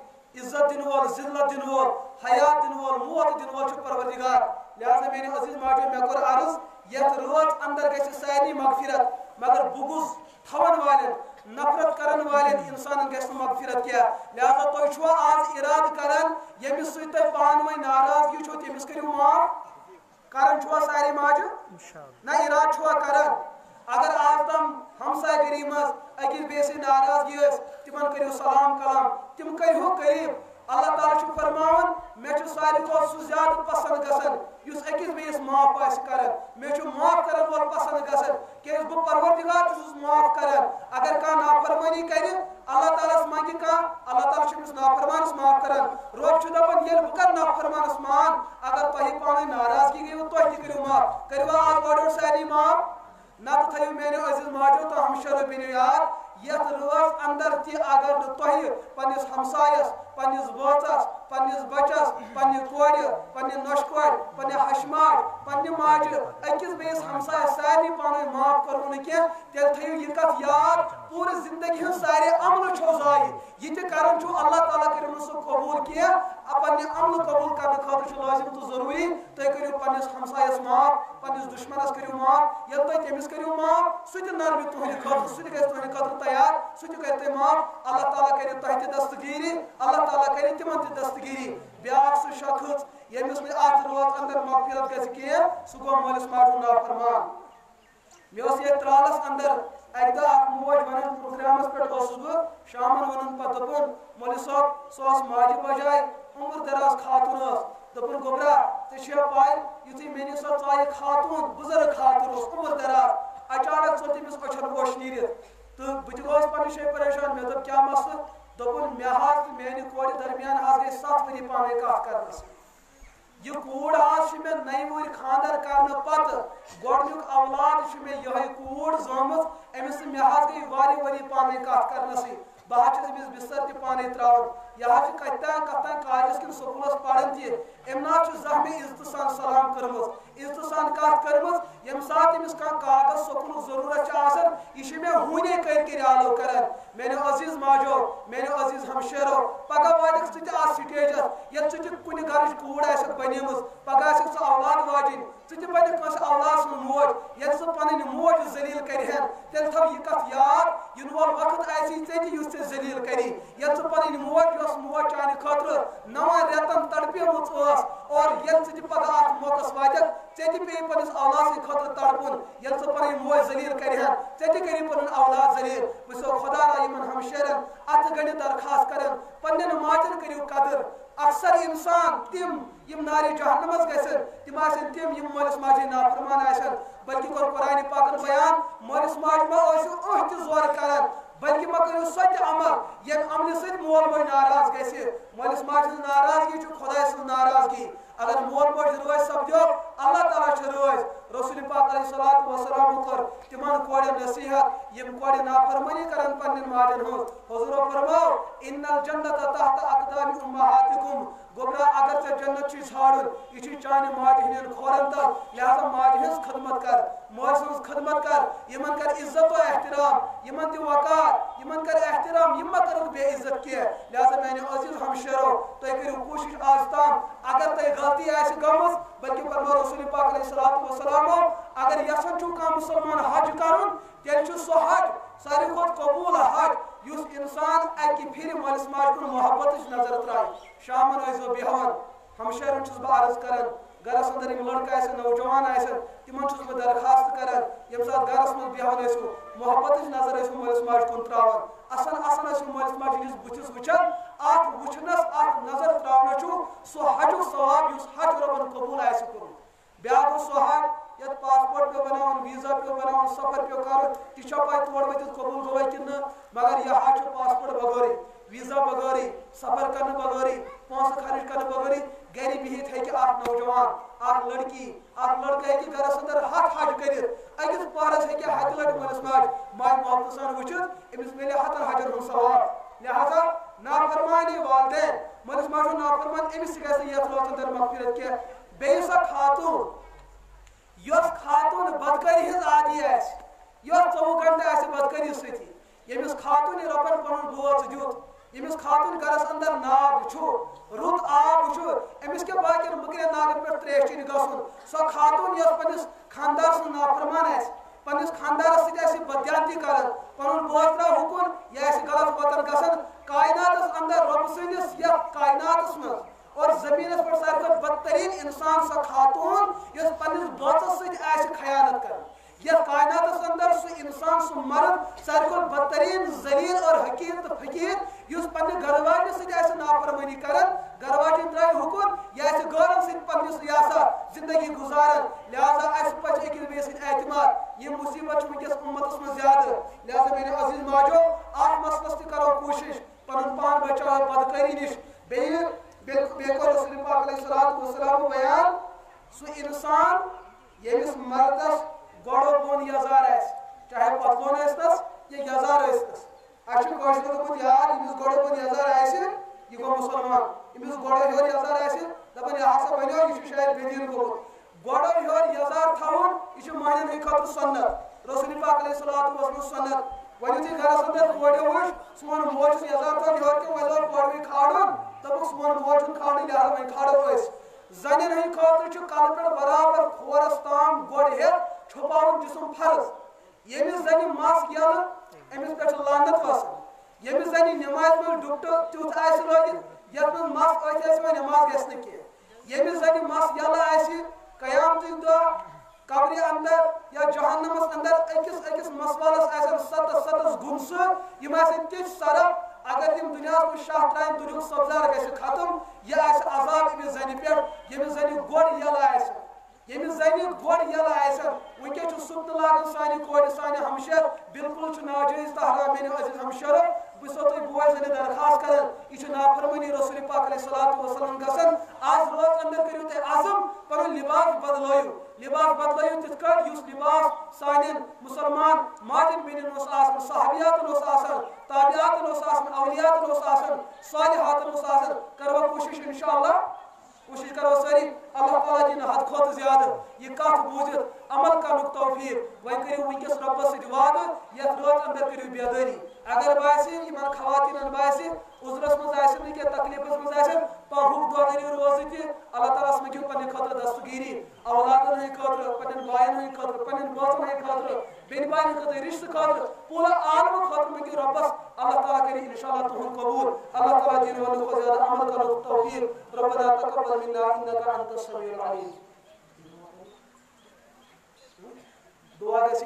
عزت دن وول ذلت دن وول حیات دن وول موت دن وول پروردگار لہذا میرے عزیز ماجو مے کور عرض یت رات اندر گھس ساری مغفرت مگر بغض تھون والن نفرت کرن والن انسان گھس مغفرت کیا لہذا تھی چھو آج اراد کران یمس سی تھی پان ون ناراضگی چھو تمس کرو معاف کران چھو ساری ماجو نہ اراد چھو کران اگر آج تم ہمسائے گری مز اکس بیس ناراضگی تمن کرو سلام کلام تم کرو قریب اللہ تعالیٰ فرمان مے ساری کھت سہ زیادہ پسند گھن اس اکس بیس معاف آس کر مے معاف کرن وول پسند گھن کہ بہ پروردگار چھس معاف کران اگر کھانا نافرمانی کر اللہ تعالیٰ منگہ کھانا اللہ تعالیٰ چھس نافرمانس معاف کران رب دپان یل بہ کر نافرمانس مان اگر تہ پانے ناراضگی گئی تہ تہ کرو معاف کروا آج گوڑ ساری معاف نہ تھو میرے عزیز ماجو تو ہمشیرو بینو یاد یت رات اندر تہ اگر تہ پنس ہمسایس پنس بٲژس پنس بچس پنہ کورِ پنہ نۄشہِ کورِ پنہ ہشہِ ماج پنہ ماجہِ أکِس بیٚیِس ہمسایس سارنٕے پانہٕ ؤنۍ معاف کرو نہٕ کینٛہہ تیٚلہِ تھٲیِو یہِ کتھ یاد پوٗرٕ زندگی ہٕنٛز سارے عملہٕ چھو ضایہِ یہِ تہِ کران چھُ اللہ تعالیٰ کٔرِو نہٕ سُہ قبوٗل کینٛہہ پننہِ عملہٕ قبوٗل کرنہٕ خٲطرٕ چھُ لٲزم تہٕ ضروٗری تُہۍ کٔرِو پننِس ہمسایس معاف پننِس دُشمنس کٔرِو معاف ییٚلہِ تُہۍ تٔمِس کٔرِو معاف سُہ تہِ نرمہِ تُہنٛدِ خٲطرٕ سُہ تہِ گژھِ تُہنٛدِ خٲطرٕ تیار سُہ تہِ کرِ تۄہہِ معاف اللہ تعالیٰ کرِ تۄہہِ تہِ دستگیٖری اللہ تعالیٰ کرِ تِمن تہِ دستگیٖری بیاکھ سُہ شخص ییٚمِس نہٕ اتھ رات اندر مغفرت گژھِ کینٛہہ سُہ گوٚو مٲلِس ماجہِ ہُنٛد نافرمان مےٚ اوس ییٚتہِ ترالس اندر اکہِ دۄہ اکھ موج ونان پروگرامس پٮ۪ٹھ اوسُس بہٕ شامن ونان پتہٕ دوٚپُن مولوی صٲب سۄ ٲس ماجہِ بجاے عمر دراز خاتون ٲس دوٚپُن گوٚبرا ژےٚ چھےٚ پاے یُتھُے مےٚ نِش سۄ ژایہِ خاتون بُزرگ خاتون اوس عمر دراز اچانک ژوٚل تٔمِس أچھن گوش نیٖرِتھ تہٕ بہٕ تہِ گوٚوُس پننہِ جایہِ پریشان مےٚ دوٚپ کیٛاہ مسلہٕ دوٚپُن مےٚ حظ تہٕ میانہِ کورِ درمیان حظ گٔے 7 ؤری پانہٕ ؤنۍ کتھ کرنس یہ کوٗر حظ چھِ مےٚ 9 وُہٕرۍ خانٛدر کرنہٕ پتہٕ گۄڈنیُک اولاد چھِ مےٚ یِہوٚے کوٗر زامٕژ أمِس تہٕ مےٚ حظ گٔے واریاہ ؤری پانہٕ ؤنۍ کتھ کرنسٕے بہٕ حظ چھَس أمِس بستر تہِ پانے تراوان یہِ حظ چھِ کتہِ تام کالجس کِنہٕ سکوٗلس پران تہِ أمۍ نہ حظ چھُ زانٛہہ مےٚ عزتہٕ سان سلام کٔرمٕژ عزتہٕ سان کتھ کٔرمٕژ ییٚمہِ ساتہٕ أمِس کانٛہہ کاغذ سکوٗلُک ضروٗرت چھِ آسان یہِ چھِ مےٚ ہوٗنے کٔرۍ آلو کران میانیو عزیٖز ماجو میانیو عزیٖز ہمشیرو پگہہ واتکھ ژٕ تہِ اتھ سٹیجس ییٚلہِ ژٕ تہِ کُنہِ گرٕچ کوٗر آسکھ بنیمٕژ پگہہ آسکھ ژٕ اولاد واجِنۍ ژٕ تہِ بنکھ کٲنٛسہِ اولاد سٕنٛز موج ییٚلہِ ژٕ پنٕنۍ موج ذلیٖل کرِہن تیٚلہِ تھاو یہِ کتھ یاد یِنہٕ وول وقت آسی ژےٚ تہِ یُس ژےٚ ذلیٖل کری ییٚلہِ ژٕ پنٕنۍ موج یۄس موج چانہِ خٲطرٕ 9 رٮ۪تن تڑپیمٕژ ٲس اور ییٚلہِ ژٕ تہِ پگہہ اتھ موقعس واتکھ ژےٚ تہِ پیٚیہِ پننِس اولاد سٕنٛدِ خٲطرٕ تڑپُن ییٚلہِ ژٕ پنٕنۍ موج ذلیٖل کرِہن ژےٚ تہِ کٔری پنُن اولاد ذلیٖل بہٕ چھُسو خۄدا را یِمن ہمشیرن اتھٕ گنڈِ درخواست کران پننٮ۪ن ماجن کٔرِو قدر اکثر انسان تم یم نارِ جہنمس گژھن تم آسن تم یم مٲلِس ماجہِ نافرمان آسن بلکہ کوٚر قرآنِ پاکن بیان مٲلِس ماجہِ ما ٲسِو أنٛہہ تہِ زورٕ کران بلکہ ما کٔرِو سۄ تہِ عمل ییٚمہِ عملہِ سۭتۍ مول موج ناراض گژھِ مٲلِس ماجہِ ہٕنٛز ناراضگی چھُ خۄداے سٕنٛز ناراضگی اگر مول موج رٲضۍ سپدیو اللہ تعالیٰ چھُ رٲضۍ رسول پاک علیہ الصلوۃ والسلام کوٚر تِمن کورٮ۪ن نصیحت یم کورِ نافرمٲنی کرن پننٮ۪ن ماجن ہٕنٛز حضورو فرماو ان الجنت تحت اقدام امہاتکم گوبرا اگر ژےٚ جنت چھُے ژھانڈُن یہِ چھُ چانہِ ماجہِ ہٕنٛدٮ۪ن کھورن تل لہذا ماجہِ ہٕنٛز خدمت کر ماجہِ ہٕنٛز خدمت کر یمن کر عزت و احترام یمن دِ وقار یمن کر احترام یم ما کرکھ بے عزت کینٛہہ لہذا میانیو عزیٖز ہمشیرو تُہۍ کٔرِو کوٗشش آز تام اگر تۄہہِ غلطی آسہِ گٔمٕژ بلکہ فرماو رسول پاک علیہ الصلوۃ والسلامو اگر یژھان چھُو کانٛہہ مُسلمان حج کرُن تیٚلہِ چھُ سُہ حج ساروی کھۄتہٕ قبوٗل حج یُس انسان اکہِ پھرِ مٲلِس ماجہِ کُن محبتٕچ نظر ترایہِ شامن ٲسۍزیو بیٚہوان ہمشیرن چھُس بہٕ عرض کران گرس اندر یم لڑکہ آسن نوجوان آسن تمن چھس بہ درخواست کران یم سات گرس من بیہوان ٲسِو محبت نظر ٲسِو مٲلِس ماجہِ کُن تراوان اصل ٲسِو مٲلِس ماجہِ ہٕنٛدِس بٕتھِس وٕچھان اتھ وٕچھنس اتھ نظر تراونس چھُ سُہ حجُک ثواب یُس حج رۄبن قبوٗل آسہِ کوٚرمُت بیٛاکھ گوٚو سُہ حج یتھ پاسپورٹ پیو بناوُن ویٖزا پیو بناوُن سفر پیو کرُن تہِ چھا پاے تور وٲتِتھ قبوٗل گوٚوا کِنہٕ نہٕ مگر یہِ حج چھُ پاسپورٹ بغٲرٕے ویٖزا بغٲرٕے سفر کرنہٕ بغٲرٕے پونٛسہٕ خرٕچ کرنہٕ بغٲرٕے گرِ بِہِتھ ہیٚکہِ اکھ نوجوان اکھ لڑکی اکھ لڑکہٕ ہیٚکہِ گرس اندر 100 حج کٔرِتھ أکِس پہرس ہیٚکہِ 100 لٹہِ مٲلِس ماجہِ محبتہٕ سان وٕچھِتھ أمِس مِلہِ 100 حجن ہُنٛد ثواب لہذا نافرمانی والدین مٲلِس ماجہِ ہُنٛد نافرمان أمِس تہِ گژھِ نہٕ یتھ روزن اندر مغفرت کینٛہہ بیٚیہِ سۄ خاتوٗن یۄس خاتوٗن بدکٲری ہٕنٛز عادی آسہِ یۄس 24 گنٹہٕ آسہِ بدکٲری سۭتی ییٚمِس خاتوٗنہِ رۄبن پنُن بوژ دیُت ییٚمِس خاتوٗن گرس اندر ناگ چھُ رُت آب چھُ أمِس کیٛاہ باقین مٔکرین ناگن پٮ۪ٹھ تریش چیٚنہِ گژھُن سۄ خاتوٗن یۄس پننِس خاندار سُنٛد نافرمان آسہِ پننِس خاندارس سۭتۍ آسہِ بدیانتی کران پنُن بوژ تراو ہُکُن یہِ آسہِ غلط وتن گژھان کائناتس اندر رۄب سٕنٛدِس یتھ کائناتس منٛز اور زمینس پٮ۪ٹھ ساروی کھۄتہٕ بدترین انسان سۄ خاتوٗن یۄس پننِس بوژس سۭتۍ آسہِ خیانت کران یتھ کائناتس اندر سُہ انسان سُہ مرد ساروی کھۄتہٕ بدترین ذلیل اور حقیر تو فقیر یُس پننہِ گرواجہِ سۭتۍ آسہِ نافرمٲنی کران گرواجن ترٛایہِ ہُکُن یہِ آسہِ غٲرن سۭتۍ پننِس یہِ ہسا زندگی گُزاران لہذا اسہِ پزِ أکِس بیٚیِس سۭتۍ اعتماد یِم مصیبت چھِ وٕنکیٚس اُمتس منٛز زیادٕ لہذا میانہِ عزیز ماجو اتھ مسلس تہِ کرو کوٗشش پنُن پان بچاو بدکٲری نِش بیٚیہِ کوٚر رسول پاک علیہ الصلوۃ والسلام بیان سُہ انسان ییٚمِس مردس گۄڈٕ بۄن یزار آسہِ چاہے پتلون ٲسۍتس یا یزار ٲسۍتس اَسہِ چھُ کٲشرِ دوٚپمُت یار ییٚمِس گۄڈٕ بۄن یزار آسہِ یہِ گوٚو مُسلمان ییٚمِس گۄڈٕ ہیوٚر یزار آسہِ دپان یہِ ہسا بنیو یہِ چھُ شاید بے دیٖن گوٚمُت گۄڈٕ ہیوٚر یزار تھاوُن یہِ چھُ مہنِین ہٕنٛدِ خٲطرٕ سنت رسول پاک علیہ الصلوۃ والسلام سنت وۄنۍ یُتھُے گرس اندر کوڑیو وٕچھ سون موج چھُ یزار تھاوان ہیوٚر کہِ وۄنۍ لوگ کورِ کھالُن دوٚپُکھ سون موج چھُنہٕ کھالُن لہذا وۄنۍ کھالو أسۍ زنٮ۪ن ہٕنٛدِ خٲطرٕ چھُ کلہٕ پٮ۪ٹھ برابر کھورس تام گۄڈٕ ہیٚتھ چھُپاوُن جسم فرض ییٚمِس زنہِ مس یلہٕ أمِس پٮ۪ٹھ چھِ لعنت وسان ییٚمِس زنہِ نمازِ منٛز ڈُپٹہٕ تیُتھ آسہِ لٲگِتھ یتھ منٛز مس أتھۍ آسہِ وۄنۍ نماز گژھِ نہٕ کینٛہہ ییٚمِس زنہِ مس یلہٕ آسہِ قیامتٕکۍ دۄہ قبرِ اندر یا جہنمس اندر أکِس مسوالس آسن 7 گُنسہٕ یِم آسن تِتھۍ سرف اگر تِم دُنیاہس منٛز شاہ ترٛاوَن دُنیُک سبزار گژھِ ختم یہِ آسہِ عذاب أمِس زنہِ پٮ۪ٹھ ییٚمِس زنہِ گۄڈٕ یلہٕ آسہِ ییٚمِس زنہِ گۄڈٕ یلہٕ آسن وٕنکیٚس چھُ سُپنہٕ لاگان سانہِ کورِ سانہِ ہمشیر بالکل چھُ ناجٲیز تہٕ حرام میانیو عزیز ہمشیرو بہٕ چھُسو تۄہہِ بوے زنہِ درخواست کران یہِ چھُ نافرمٲنی رسول پاک علیہ الصلوۃ والسلام گژھان آز روز اندر کٔرِو تُہۍ عزم پنُن لباس بدلٲیِو تِتھ کٲٹھۍ یُس لباس سانٮ۪ن مُسلمان ماجٮ۪ن بیٚنٮ۪ن اوس آسان صحابیاتن اوس آسان تابعاتن اوس آسان اولیاتن اوس آسان صالحاتن اوس آسان کرو کوٗشش انشاءاللہ کوٗشش کرو سٲری اللہ تعالیٰ دِنہٕ حد کھۄتہٕ زیادٕ یہِ کتھ بوٗزِتھ عمل کرنُک توفیٖق وۄنۍ کٔرِو وٕنکیٚس رۄبس سۭتۍ وعدٕ یتھ رٲژ اندر کٔرِو بیدٲری اگر باسہِ یِمن خواتیٖنن باسہِ عُذرس منٛز آسن نہٕ کینٛہہ تکلیٖفس منٛز آسن پہُک دۄہ دٔرِو روزٕ تہِ اللہ تعالیٰ ہس منٛگِو پننہِ خٲطرٕ دستگیٖری اولادن ہٕنٛدِ خٲطرٕ پننٮ۪ن بایَن ہٕنٛدِ خٲطرٕ پننٮ۪ن بٲژن ہٕنٛدِ خٲطرٕ بیٚنہِ بایَن خٲطرٕ رشتہٕ خٲطرٕ پوٗرٕ عالمہٕ خٲطرٕ منٛگِو رۄبس اللہ تعالیٰ کٔرِ انشاءاللہ تُہُنٛد قبوٗل اللہ تعالیٰ دِنہٕ وۄنۍ کھۄتہٕ زیادٕ عمل کرنُک توفیٖق ربنا تقبل منا انك انت السميع العليم دعا گژھِ